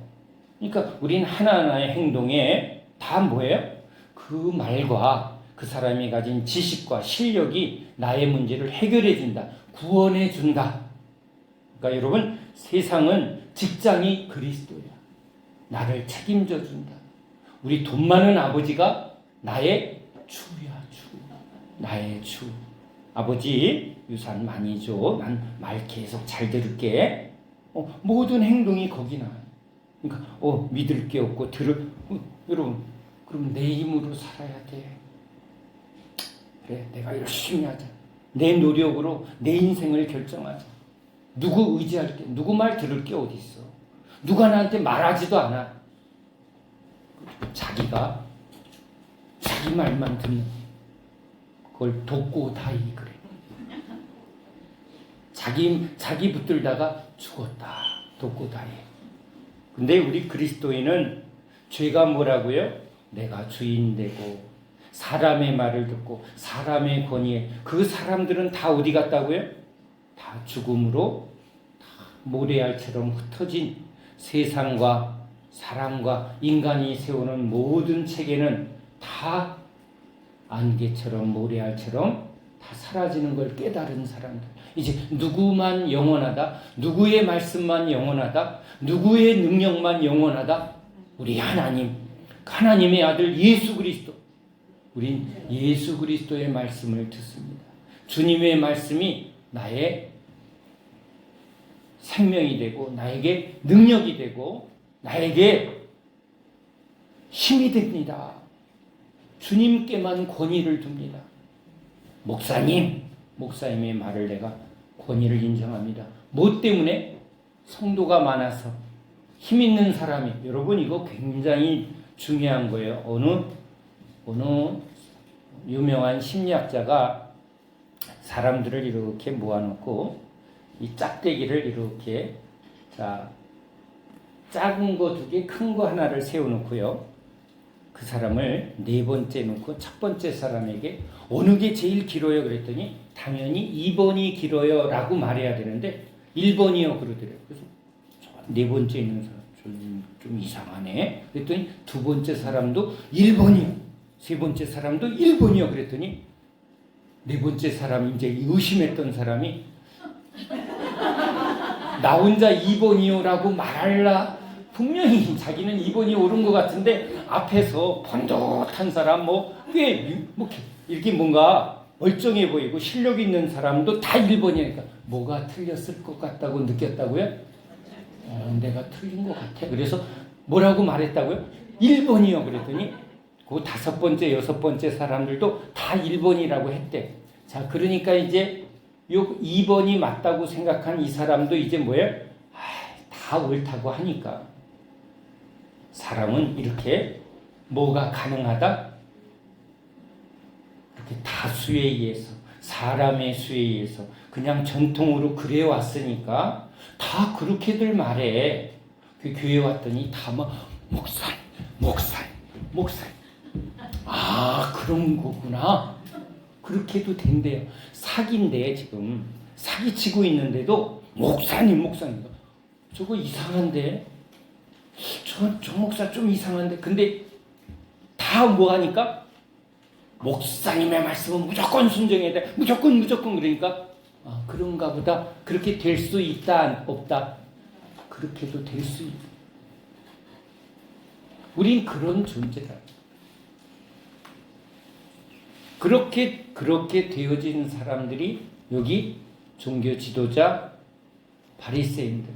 그러니까 우린 하나하나의 행동에 다 뭐예요? 그 말과 그 사람이 가진 지식과 실력이 나의 문제를 해결해 준다. 구원해 준다. 그러니까 여러분, 세상은 직장이 그리스도야. 나를 책임져 준다. 우리 돈 많은 아버지가 나의 주야, 주. 나의 주. 아버지, 유산 많이 줘. 난 말 계속 잘 들을게. 모든 행동이 거기 나와요. 그러니까 믿을 게 없고 여러분, 그럼 내 힘으로 살아야 돼. 그래, 내가 열심히 하자. 내 노력으로 내 인생을 결정하자. 누구 의지할 게, 누구 말 들을 게 어디 있어? 누가 나한테 말하지도 않아. 자기 말만 듣는, 그걸 독고다이 그래. 자기 붙들다가 죽었다. 독고다이. 근데 우리 그리스도인은 죄가 뭐라고요? 내가 주인 되고 사람의 말을 듣고 사람의 권위에, 그 사람들은 다 어디 갔다고요? 다 죽음으로 다 모래알처럼 흩어진 세상과 사람과 인간이 세우는 모든 체계는 다 안개처럼 모래알처럼 다 사라지는 걸 깨달은 사람들. 이제 누구만 영원하다, 누구의 말씀만 영원하다, 누구의 능력만 영원하다? 우리 하나님, 하나님의 아들 예수 그리스도. 우린 예수 그리스도의 말씀을 듣습니다. 주님의 말씀이 나의 생명이 되고 나에게 능력이 되고 나에게 힘이 됩니다. 주님께만 권위를 둡니다. 목사님의 말을 내가 권위를 인정합니다. 뭐 때문에? 성도가 많아서 힘 있는 사람이, 여러분 이거 굉장히 중요한 거예요. 어느 유명한 심리학자가 사람들을 이렇게 모아놓고 이 짝대기를 이렇게 작은 거 2개, 큰 거 하나를 세워놓고요. 그 사람을 4번째 놓고 첫 번째 사람에게 어느 게 제일 길어요? 그랬더니 당연히 2번이 길어요 라고 말해야 되는데 1번이요 그러더래요. 그래서 4번째 있는 사람 좀 이상하네. 그랬더니 2번째 사람도 1번이요. 3번째 사람도 1번이요. 그랬더니 4번째 사람 이제 의심했던 사람이 나 혼자 2번이요 라고 말할라. 분명히 자기는 2번이 옳은 것 같은데 앞에서 번듯한 사람 꽤 이렇게 뭔가 멀쩡해 보이고 실력 있는 사람도 다 1번이니까 뭐가 틀렸을 것 같다고 느꼈다고요? 내가 틀린 것 같아. 그래서 뭐라고 말했다고요? 1번이요. 그랬더니 그 5번째, 6번째 사람들도 다 1번이라고 했대. 자, 그러니까 이제 요 2번이 맞다고 생각한 이 사람도 이제 뭐예요? 다 옳다고 하니까. 사람은 이렇게 뭐가 가능하다? 이렇게 다수에 의해서, 사람의 수에 의해서 그냥 전통으로 그래 왔으니까 다 그렇게들 말해. 그 교회 왔더니 다 목사님. 그런 거구나. 그렇게도 된대요. 사기인데 지금 사기치고 있는데도 목사님. 저거 이상한데. 저 목사 좀 이상한데. 근데 다 뭐하니까? 목사님의 말씀은 무조건 순종해야 돼. 무조건 그러니까 그런가 보다. 그렇게 될 수 있다 없다? 그렇게도 될 수 있다. 우린 그런 존재다. 그렇게 되어진 사람들이 여기 종교 지도자 바리새인들.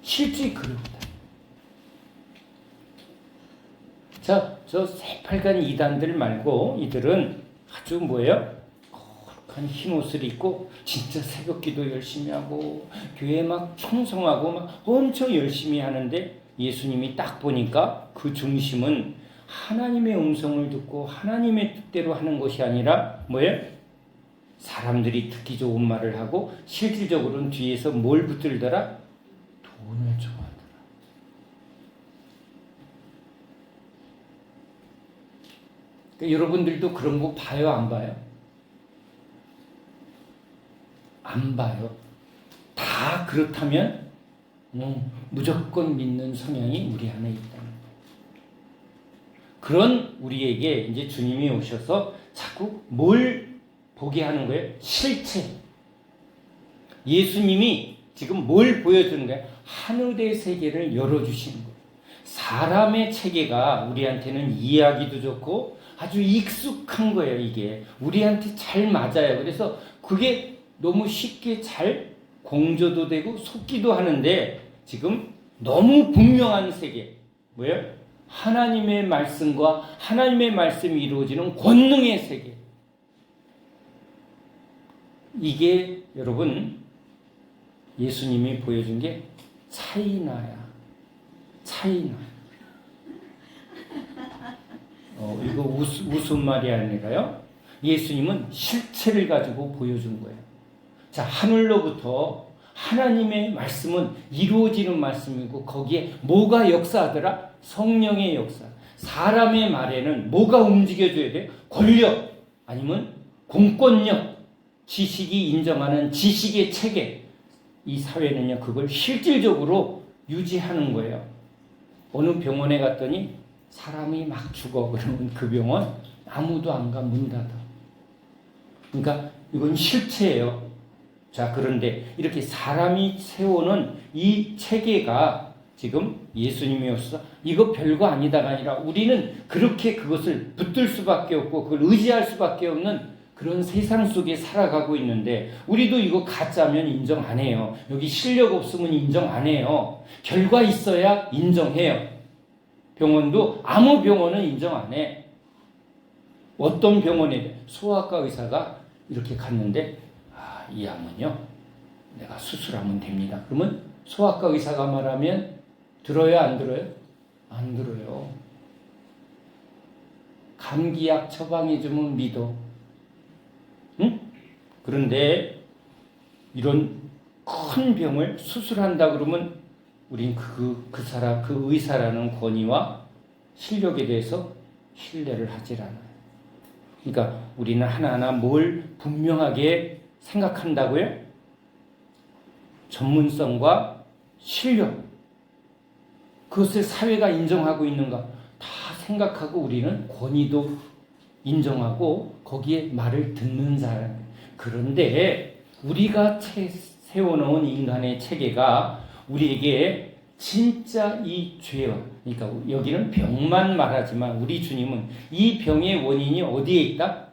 실제 그렇다. 자, 저 새빨간 이단들 말고 이들은 아주 거룩한 흰 옷을 입고 진짜 새벽기도 열심히 하고 교회 막 충성하고 막 엄청 열심히 하는데 예수님이 딱 보니까 그 중심은 하나님의 음성을 듣고 하나님의 뜻대로 하는 것이 아니라 사람들이 듣기 좋은 말을 하고 실질적으로는 뒤에서 뭘 붙들더라? 돈을 좋아하더라. 그러니까 여러분들도 그런 거 봐요, 안 봐요? 안 봐요. 다 그렇다면 무조건 믿는 성향이 우리 안에 있다는 거예요. 그런 우리에게 이제 주님이 오셔서 자꾸 뭘 보게 하는 거예요? 실체. 예수님이 지금 뭘 보여주는 거예요? 하늘의 세계를 열어주시는 거예요. 사람의 체계가 우리한테는 이해하기도 좋고 아주 익숙한 거예요. 이게 우리한테 잘 맞아요. 그래서 그게 너무 쉽게 잘 공조도 되고 속기도 하는데 지금 너무 분명한 세계 하나님의 말씀과 하나님의 말씀이 이루어지는 권능의 세계. 이게 여러분 예수님이 보여준 게 차이나야. 이거 웃음 말이 아니라요. 예수님은 실체를 가지고 보여준 거예요. 자, 하늘로부터 하나님의 말씀은 이루어지는 말씀이고 거기에 뭐가 역사하더라? 성령의 역사. 사람의 말에는 뭐가 움직여줘야 돼? 권력 아니면 공권력, 지식이 인정하는 지식의 체계. 이 사회는요 그걸 실질적으로 유지하는 거예요. 어느 병원에 갔더니 사람이 막 죽어. 그러면 그 병원 아무도 안 가, 문 닫아. 그러니까 이건 실체예요. 자, 그런데 이렇게 사람이 세우는 이 체계가 지금 예수님이 오셔서 이거 별거 아니다가 아니라 우리는 그렇게 그것을 붙들 수밖에 없고 그걸 의지할 수밖에 없는 그런 세상 속에 살아가고 있는데 우리도 이거 가짜면 인정 안 해요. 여기 실력 없으면 인정 안 해요. 결과 있어야 인정해요. 병원도 아무 병원은 인정 안 해. 어떤 병원에 소아과 의사가 이렇게 갔는데 이 암은요 내가 수술하면 됩니다. 그러면 소아과 의사가 말하면 들어요 안 들어요? 안 들어요. 감기약 처방해주면 믿어. 응? 그런데 이런 큰 병을 수술한다 그러면 우린 그 의사라는 권위와 실력에 대해서 신뢰를 하질 않아요. 그러니까 우리는 하나하나 뭘 분명하게 생각한다고요? 전문성과 실력. 그것을 사회가 인정하고 있는가? 다 생각하고 우리는 권위도 인정하고 거기에 말을 듣는 사람. 그런데 우리가 세워놓은 인간의 체계가 우리에게 진짜 이 죄와, 그러니까 여기는 병만 말하지만 우리 주님은 이 병의 원인이 어디에 있다?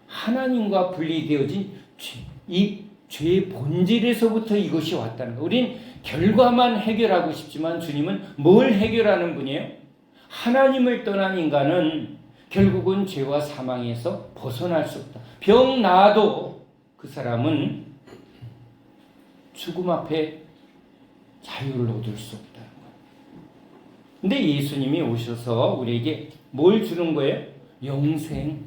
하나님과 분리되어진 이 죄의 본질에서부터 이것이 왔다는 거. 우린 결과만 해결하고 싶지만 주님은 뭘 해결하는 분이에요? 하나님을 떠난 인간은 결국은 죄와 사망에서 벗어날 수 없다. 병 나아도 그 사람은 죽음 앞에 자유를 얻을 수 없다는 거예요. 근데 예수님이 오셔서 우리에게 뭘 주는 거예요? 영생.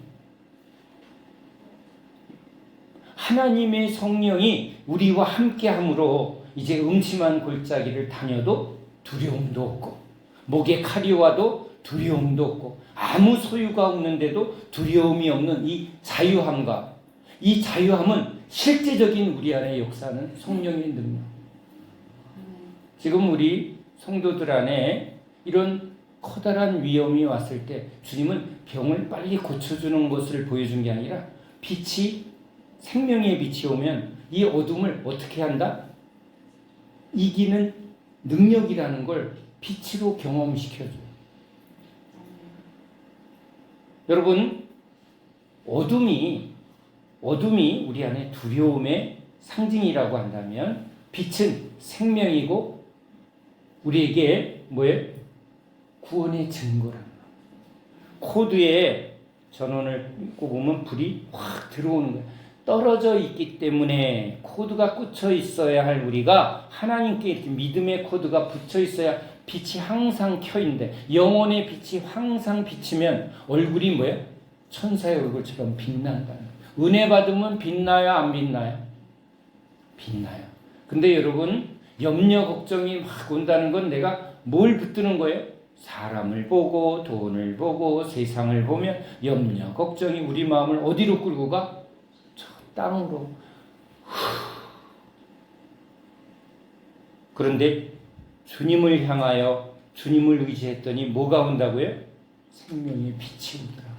하나님의 성령이 우리와 함께함으로 이제 음침한 골짜기를 다녀도 두려움도 없고 목에 칼이 와도 두려움도 없고 아무 소유가 없는데도 두려움이 없는 이 자유함과 이 자유함은 실제적인 우리 안에 역사하는 성령의 능력. 지금 우리 성도들 안에 이런 커다란 위험이 왔을 때 주님은 병을 빨리 고쳐주는 것을 보여준 게 아니라 생명의 빛이 오면 이 어둠을 어떻게 한다? 이기는 능력이라는 걸 빛으로 경험시켜줘요. 여러분, 어둠이 우리 안에 두려움의 상징이라고 한다면 빛은 생명이고 우리에게 뭐예요? 구원의 증거라는 거예요. 코드에 전원을 꼽으면 불이 확 들어오는 거예요. 떨어져 있기 때문에 코드가 꽂혀 있어야 할 우리가 하나님께 이렇게 믿음의 코드가 붙여 있어야 빛이 항상 켜 있는데 영혼의 빛이 항상 비치면 얼굴이 뭐예요? 천사의 얼굴처럼 빛난다는 거예요. 은혜 받으면 빛나요? 안 빛나요? 빛나요. 근데 여러분 염려 걱정이 막 온다는 건 내가 뭘 붙드는 거예요? 사람을 보고 돈을 보고 세상을 보면 염려 걱정이 우리 마음을 어디로 끌고 가? 저 땅으로. 그런데 주님을 향하여 주님을 의지했더니 뭐가 온다고요? 생명의 빛이 오더라.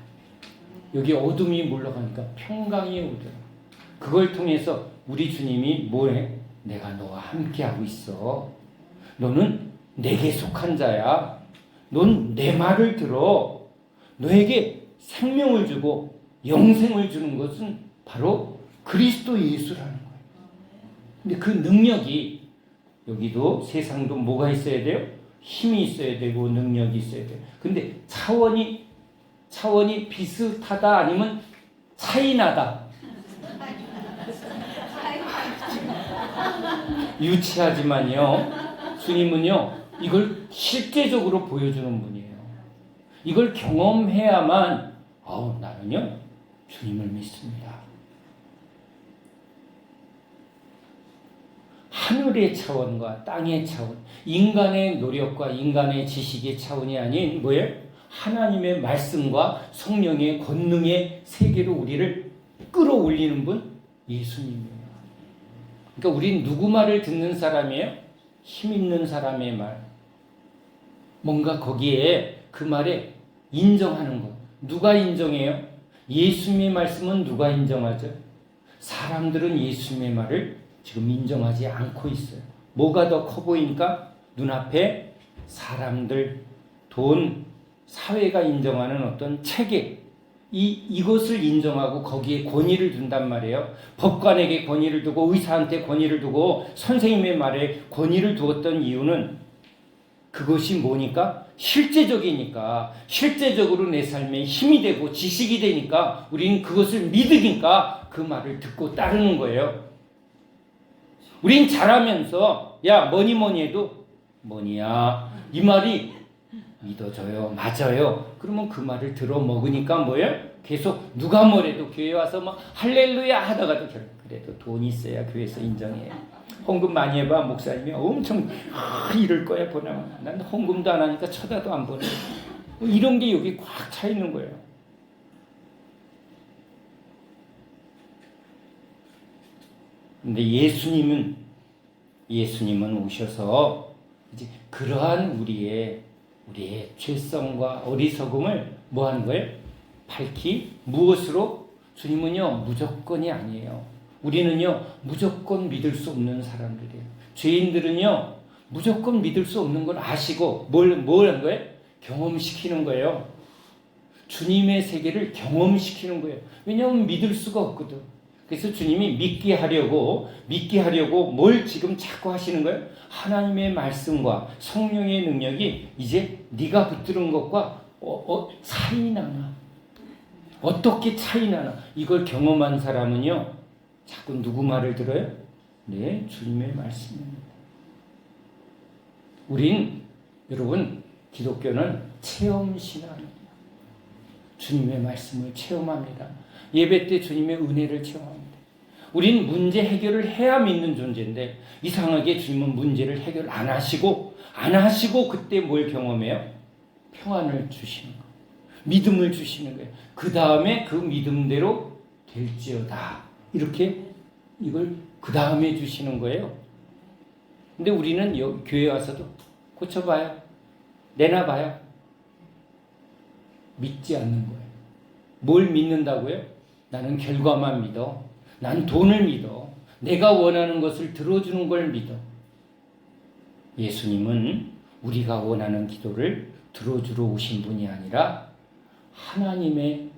여기 어둠이 물러가니까 평강이 오더라. 그걸 통해서 우리 주님이 뭐해? 내가 너와 함께하고 있어. 너는 내게 속한 자야. 넌 내 말을 들어. 너에게 생명을 주고 영생을 주는 것은 바로 그리스도 예수라는 거예요. 근데 그 능력이 여기도 세상도 뭐가 있어야 돼요? 힘이 있어야 되고 능력이 있어야 돼요. 근데 차원이 비슷하다 아니면 차이나다. 유치하지만요. 주님은요. 이걸 실제적으로 보여주는 분이에요. 이걸 경험해야만 나는요. 주님을 믿습니다. 하늘의 차원과 땅의 차원, 인간의 노력과 인간의 지식의 차원이 아닌 뭐예요? 하나님의 말씀과 성령의 권능의 세계로 우리를 끌어올리는 분 예수님이에요. 그러니까 우린 누구 말을 듣는 사람이에요? 힘 있는 사람의 말. 뭔가 거기에 그 말에 인정하는 것. 누가 인정해요? 예수님의 말씀은 누가 인정하죠? 사람들은 예수님의 말을 지금 인정하지 않고 있어요. 뭐가 더 커 보이니까? 눈앞에 사람들, 돈, 사회가 인정하는 어떤 체계, 이것을 인정하고 거기에 권위를 둔단 말이에요. 법관에게 권위를 두고 의사한테 권위를 두고 선생님의 말에 권위를 두었던 이유는 그것이 뭐니까? 실제적이니까, 실제적으로 내 삶에 힘이 되고 지식이 되니까 우리는 그것을 믿으니까 그 말을 듣고 따르는 거예요. 우린 잘하면서 야 뭐니 해도 뭐니야 이 말이 믿어져요, 맞아요. 그러면 그 말을 들어 먹으니까 뭐예요? 계속 누가 뭐래도 교회 와서 막 할렐루야 하다가도 그래도 돈이 있어야 교회에서 인정해요. 헌금 많이 해봐. 목사님이 엄청 이럴 거야 보내면. 난 헌금도 안 하니까 쳐다도 안 보내. 이런 게 여기 꽉 차 있는 거예요. 근데 예수님은 오셔서 이제 그러한 우리의 죄성과 어리석음을 뭐 하는 거예요? 밝히 무엇으로? 주님은요 무조건이 아니에요. 우리는요 무조건 믿을 수 없는 사람들이에요. 죄인들은요 무조건 믿을 수 없는 걸 아시고 뭘 하는 거예요? 경험시키는 거예요. 주님의 세계를 경험시키는 거예요. 왜냐하면 믿을 수가 없거든. 그래서 주님이 믿게 하려고 뭘 지금 자꾸 하시는 거예요? 하나님의 말씀과 성령의 능력이 이제 네가 붙들은 것과 차이 나나? 어떻게 차이 나나? 이걸 경험한 사람은요 자꾸 누구 말을 들어요? 네, 주님의 말씀입니다. 여러분 기독교는 체험신앙입니다. 주님의 말씀을 체험합니다. 예배 때 주님의 은혜를 체험합니다. 우린 문제 해결을 해야 믿는 존재인데 이상하게 주님은 문제를 해결 안 하시고 그때 뭘 경험해요? 평안을 주시는 거예요. 믿음을 주시는 거예요. 그 다음에 그 믿음대로 될지어다. 이렇게 이걸 그 다음에 주시는 거예요. 근데 우리는 교회 와서도 고쳐봐요. 내놔봐요. 믿지 않는 거예요. 뭘 믿는다고요? 나는 결과만 믿어. 난 돈을 믿어. 내가 원하는 것을 들어주는 걸 믿어. 예수님은 우리가 원하는 기도를 들어주러 오신 분이 아니라 하나님의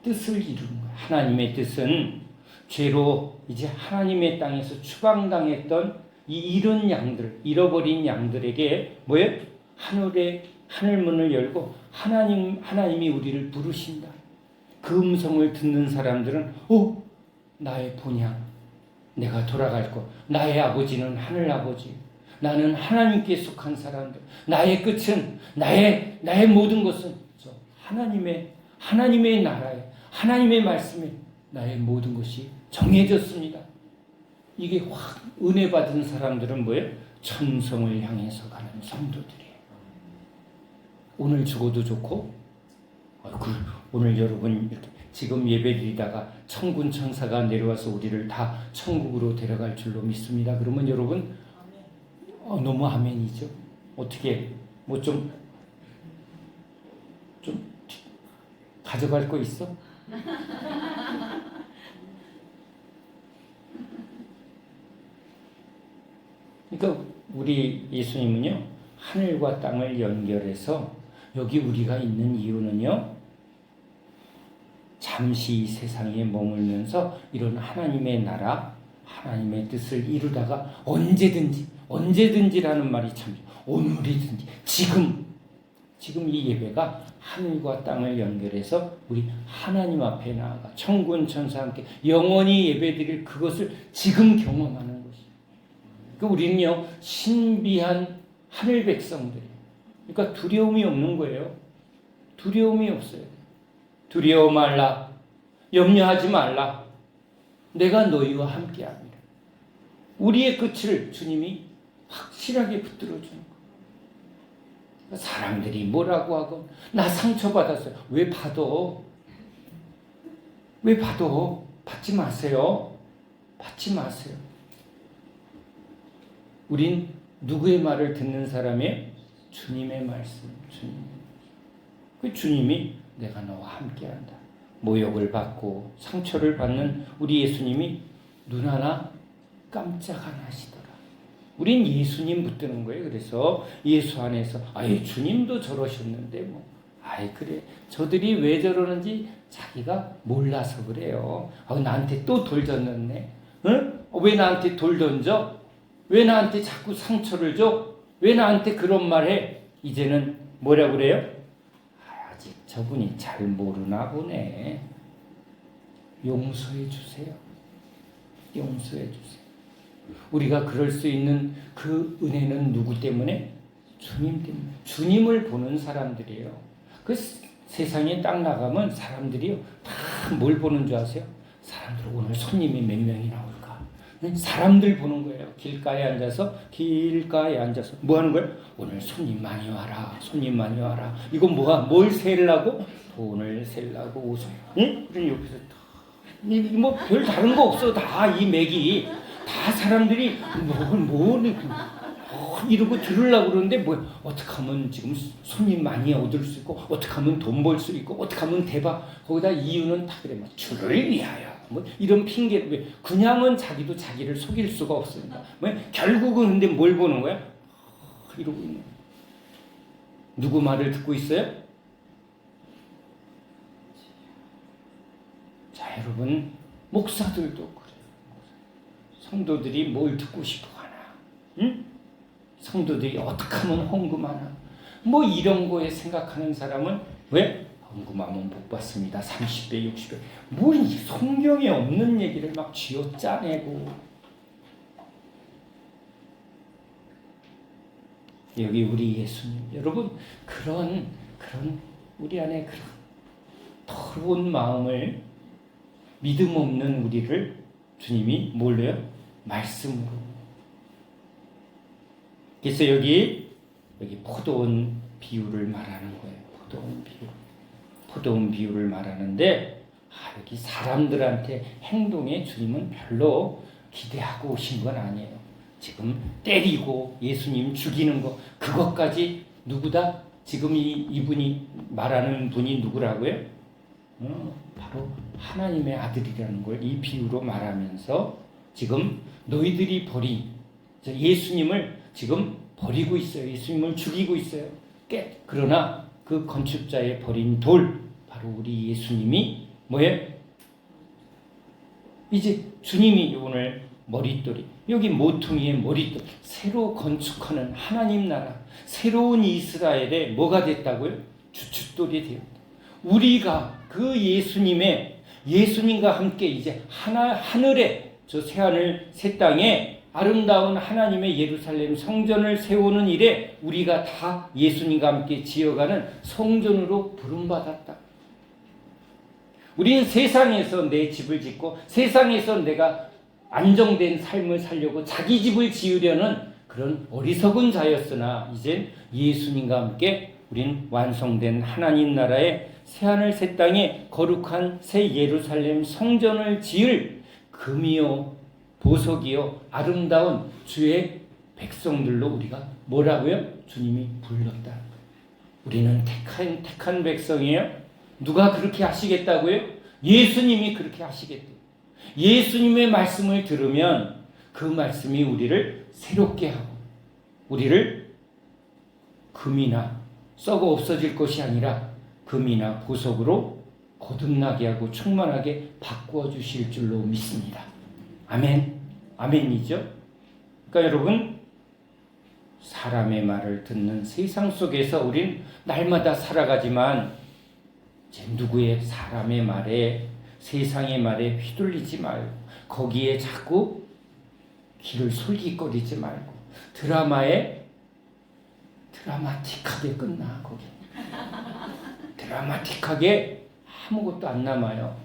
뜻을 이루는 거예요. 하나님의 뜻은 죄로 이제 하나님의 땅에서 추방당했던 이 잃어버린 양들에게 뭐예요? 하늘 문을 열고 하나님이 우리를 부르신다. 그 음성을 듣는 사람들은 나의 본향, 내가 돌아갈 것, 나의 아버지는 하늘 아버지, 나는 하나님께 속한 사람들, 나의 끝은 나의 모든 것은 하나님의 나라에 하나님의 말씀에 나의 모든 것이 정해졌습니다. 이게 확 은혜 받은 사람들은 뭐예요? 천성을 향해서 가는 성도들이에요. 오늘 죽어도 좋고, 오늘 여러분 이렇게 지금 예배드리다가 천군 천사가 내려와서 우리를 다 천국으로 데려갈 줄로 믿습니다. 그러면 여러분 너무 아멘이죠. 어떻게 뭐 좀 가져갈 거 있어? 그러니까 우리 예수님은요 하늘과 땅을 연결해서 여기 우리가 있는 이유는요 잠시 이 세상에 머물면서 이런 하나님의 나라, 하나님의 뜻을 이루다가 언제든지라는 말이 참 오늘이든지 지금 이 예배가 하늘과 땅을 연결해서 우리 하나님 앞에 나아가 천군 천사와 함께 영원히 예배드릴 그것을 지금 경험하는 것이에요. 그러니까 우리는요 신비한 하늘 백성들이에요. 그러니까 두려움이 없는 거예요. 두려움이 없어요. 두려워 말라. 염려하지 말라. 내가 너희와 함께합니다. 우리의 끝을 주님이 확실하게 붙들어 주는 거예요. 사람들이 뭐라고 하건 나 상처받았어요. 왜 받아? 받지 마세요. 받지 마세요. 우린 누구의 말을 듣는 사람이에요? 주님의 말씀. 그 주님이 내가 너와 함께한다. 모욕을 받고 상처를 받는 우리 예수님이 눈 하나 깜짝 안 하시더라. 우린 예수님 붙드는 거예요. 그래서 예수 안에서 아예 주님도 저러셨는데 뭐 아이 그래 저들이 왜 저러는지 자기가 몰라서 그래요. 나한테 또 돌 던졌네. 응? 왜 나한테 돌 던져? 왜 나한테 자꾸 상처를 줘? 왜 나한테 그런 말 해? 이제는 뭐라 그래요? 아직 저분이 잘 모르나 보네. 용서해 주세요. 용서해 주세요. 우리가 그럴 수 있는 그 은혜는 누구 때문에? 주님 때문에. 주님을 보는 사람들이에요. 그 세상에 딱 나가면 사람들이요 다 뭘 보는 줄 아세요? 사람들 오늘 손님이 몇 명이 나올까? 사람들 보는 거예요. 길가에 앉아서 뭐 하는 거예요? 오늘 손님 많이 와라. 손님 많이 와라. 이거 뭐야? 뭘 세려고? 돈을 세려고 웃어요. 응? 그럼 옆에서 뭐 별 다른 거 없어. 다 이 맥이 다 사람들이 이러고 들으려고 그러는데 뭐 어떻게 하면 지금 손님 많이 얻을 수 있고 어떻게 하면 돈 벌 수 있고 어떻게 하면 대박. 거기다 이유는 다 그래. 막 주를 위하여 뭐 이런 핑계를 왜 그냥은 자기도 자기를 속일 수가 없으니까 뭐 결국은 근데 뭘 보는 거야? 이러고 있는 거야. 누구 말을 듣고 있어요? 자 여러분 목사들도 그래요. 성도들이 뭘 듣고 싶어 하나? 응? 성도들이 어떻게 하면 헌금하나? 뭐 이런 거에 생각하는 사람은 왜? 헌금하면 복 받습니다. 30배, 60배. 뭘 성경에 없는 얘기를 막 쥐어짜내고. 여기 우리 예수님. 여러분 그런 우리 안에 그런 더러운 마음을 믿음 없는 우리를 주님이 뭘로 해요? 말씀으로. 그래서 여기 포도원 비유를 말하는 거예요. 포도원 비유를 말하는데 여기 사람들한테 행동에 주님은 별로 기대하고 오신 건 아니에요. 지금 때리고 예수님 죽이는 거 그것까지 누구다? 지금 이분이 말하는 분이 누구라고요? 바로 하나님의 아들이라는 걸 이 비유로 말하면서 지금 너희들이 버린 예수님을 지금 버리고 있어요. 예수님을 죽이고 있어요. 그러나 그 건축자의 버린 돌 바로 우리 예수님이 뭐예요? 이제 주님이 오늘 머릿돌이 여기 모퉁이의 머릿돌 새로 건축하는 하나님 나라 새로운 이스라엘의 뭐가 됐다고요? 주춧돌이 되었다. 우리가 그 예수님과 함께 이제 하늘에 저 새하늘 새 땅에 아름다운 하나님의 예루살렘 성전을 세우는 일에 우리가 다 예수님과 함께 지어가는 성전으로 부름받았다. 우리는 세상에서 내 집을 짓고 세상에서 내가 안정된 삶을 살려고 자기 집을 지으려는 그런 어리석은 자였으나 이젠 예수님과 함께 우리는 완성된 하나님 나라의 새하늘 새 땅에 거룩한 새 예루살렘 성전을 지을 금이요 보석이요 아름다운 주의 백성들로 우리가 뭐라고요? 주님이 불렀다. 우리는 택한 백성이에요. 누가 그렇게 하시겠다고요? 예수님이 그렇게 하시겠대요. 예수님의 말씀을 들으면 그 말씀이 우리를 새롭게 하고 우리를 금이나 썩어 없어질 것이 아니라 금이나 보석으로 거듭나게 하고 충만하게 바꾸어 주실 줄로 믿습니다. 아멘. 아멘이죠. 그러니까 여러분 사람의 말을 듣는 세상 속에서 우린 날마다 살아가지만 누구의 사람의 말에 세상의 말에 휘둘리지 말고 거기에 자꾸 귀를 솔깃거리지 말고 드라마틱하게 끝나 거기. 드라마틱하게 아무것도 안 남아요.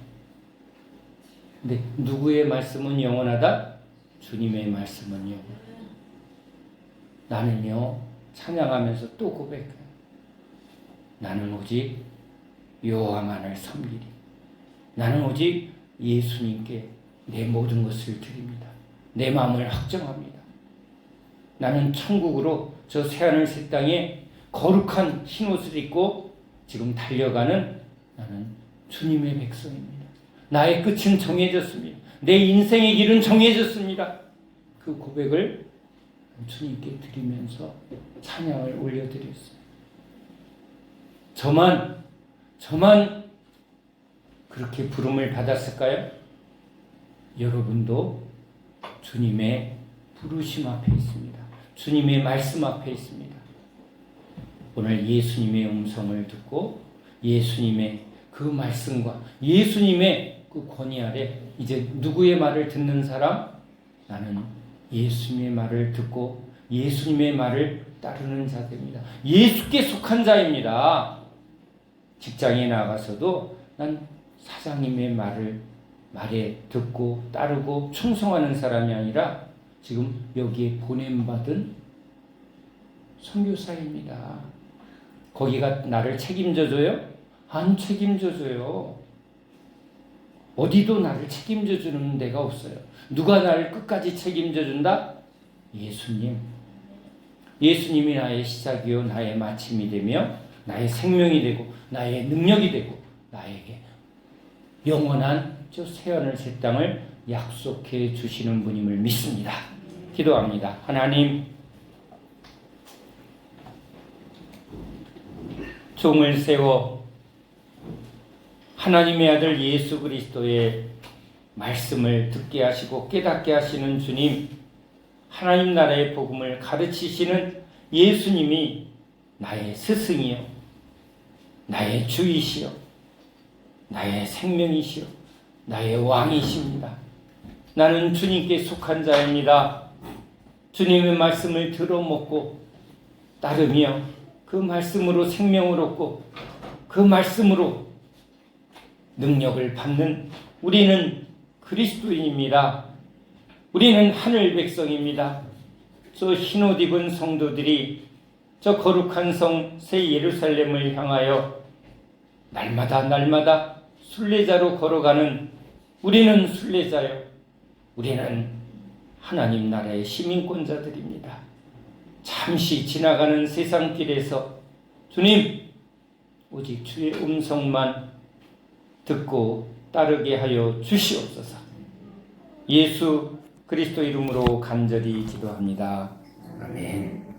근데 누구의 말씀은 영원하다? 주님의 말씀은 영원하다. 나는요 찬양하면서 또 고백해요. 나는 오직 여호와만을 섬기리. 나는 오직 예수님께 내 모든 것을 드립니다. 내 마음을 확정합니다. 나는 천국으로 저 새하늘 새 땅에 거룩한 흰옷을 입고 지금 달려가는 나는 주님의 백성입니다. 나의 끝은 정해졌습니다. 내 인생의 길은 정해졌습니다. 그 고백을 주님께 드리면서 찬양을 올려드렸어요. 저만 그렇게 부름을 받았을까요? 여러분도 주님의 부르심 앞에 있습니다. 주님의 말씀 앞에 있습니다. 오늘 예수님의 음성을 듣고 예수님의 그 말씀과 예수님의 그 권위 아래 이제 누구의 말을 듣는 사람? 나는 예수님의 말을 듣고 예수님의 말을 따르는 자들입니다. 예수께 속한 자입니다. 직장에 나가서도 난 사장님의 말에 듣고 따르고 충성하는 사람이 아니라 지금 여기에 보냄받은 선교사입니다. 거기가 나를 책임져줘요? 안 책임져줘요. 어디도 나를 책임져주는 데가 없어요. 누가 나를 끝까지 책임져준다? 예수님. 예수님이 나의 시작이요 나의 마침이 되며 나의 생명이 되고 나의 능력이 되고 나에게 영원한 저 새하늘 새 땅을 약속해 주시는 분임을 믿습니다. 기도합니다. 하나님, 종을 세워 하나님의 아들 예수 그리스도의 말씀을 듣게 하시고 깨닫게 하시는 주님, 하나님 나라의 복음을 가르치시는 예수님이 나의 스승이요 나의 주이시요 나의 생명이시요 나의 왕이십니다. 나는 주님께 속한 자입니다. 주님의 말씀을 들어먹고 따르며 그 말씀으로 생명을 얻고 그 말씀으로 능력을 받는 우리는 그리스도인입니다. 우리는 하늘 백성입니다. 저 흰옷 입은 성도들이 저 거룩한 성 새 예루살렘을 향하여 날마다 순례자로 걸어가는 우리는 순례자요. 우리는 하나님 나라의 시민권자들입니다. 잠시 지나가는 세상길에서 주님, 오직 주의 음성만 듣고 따르게 하여 주시옵소서. 예수 그리스도 이름으로 간절히 기도합니다. 아멘.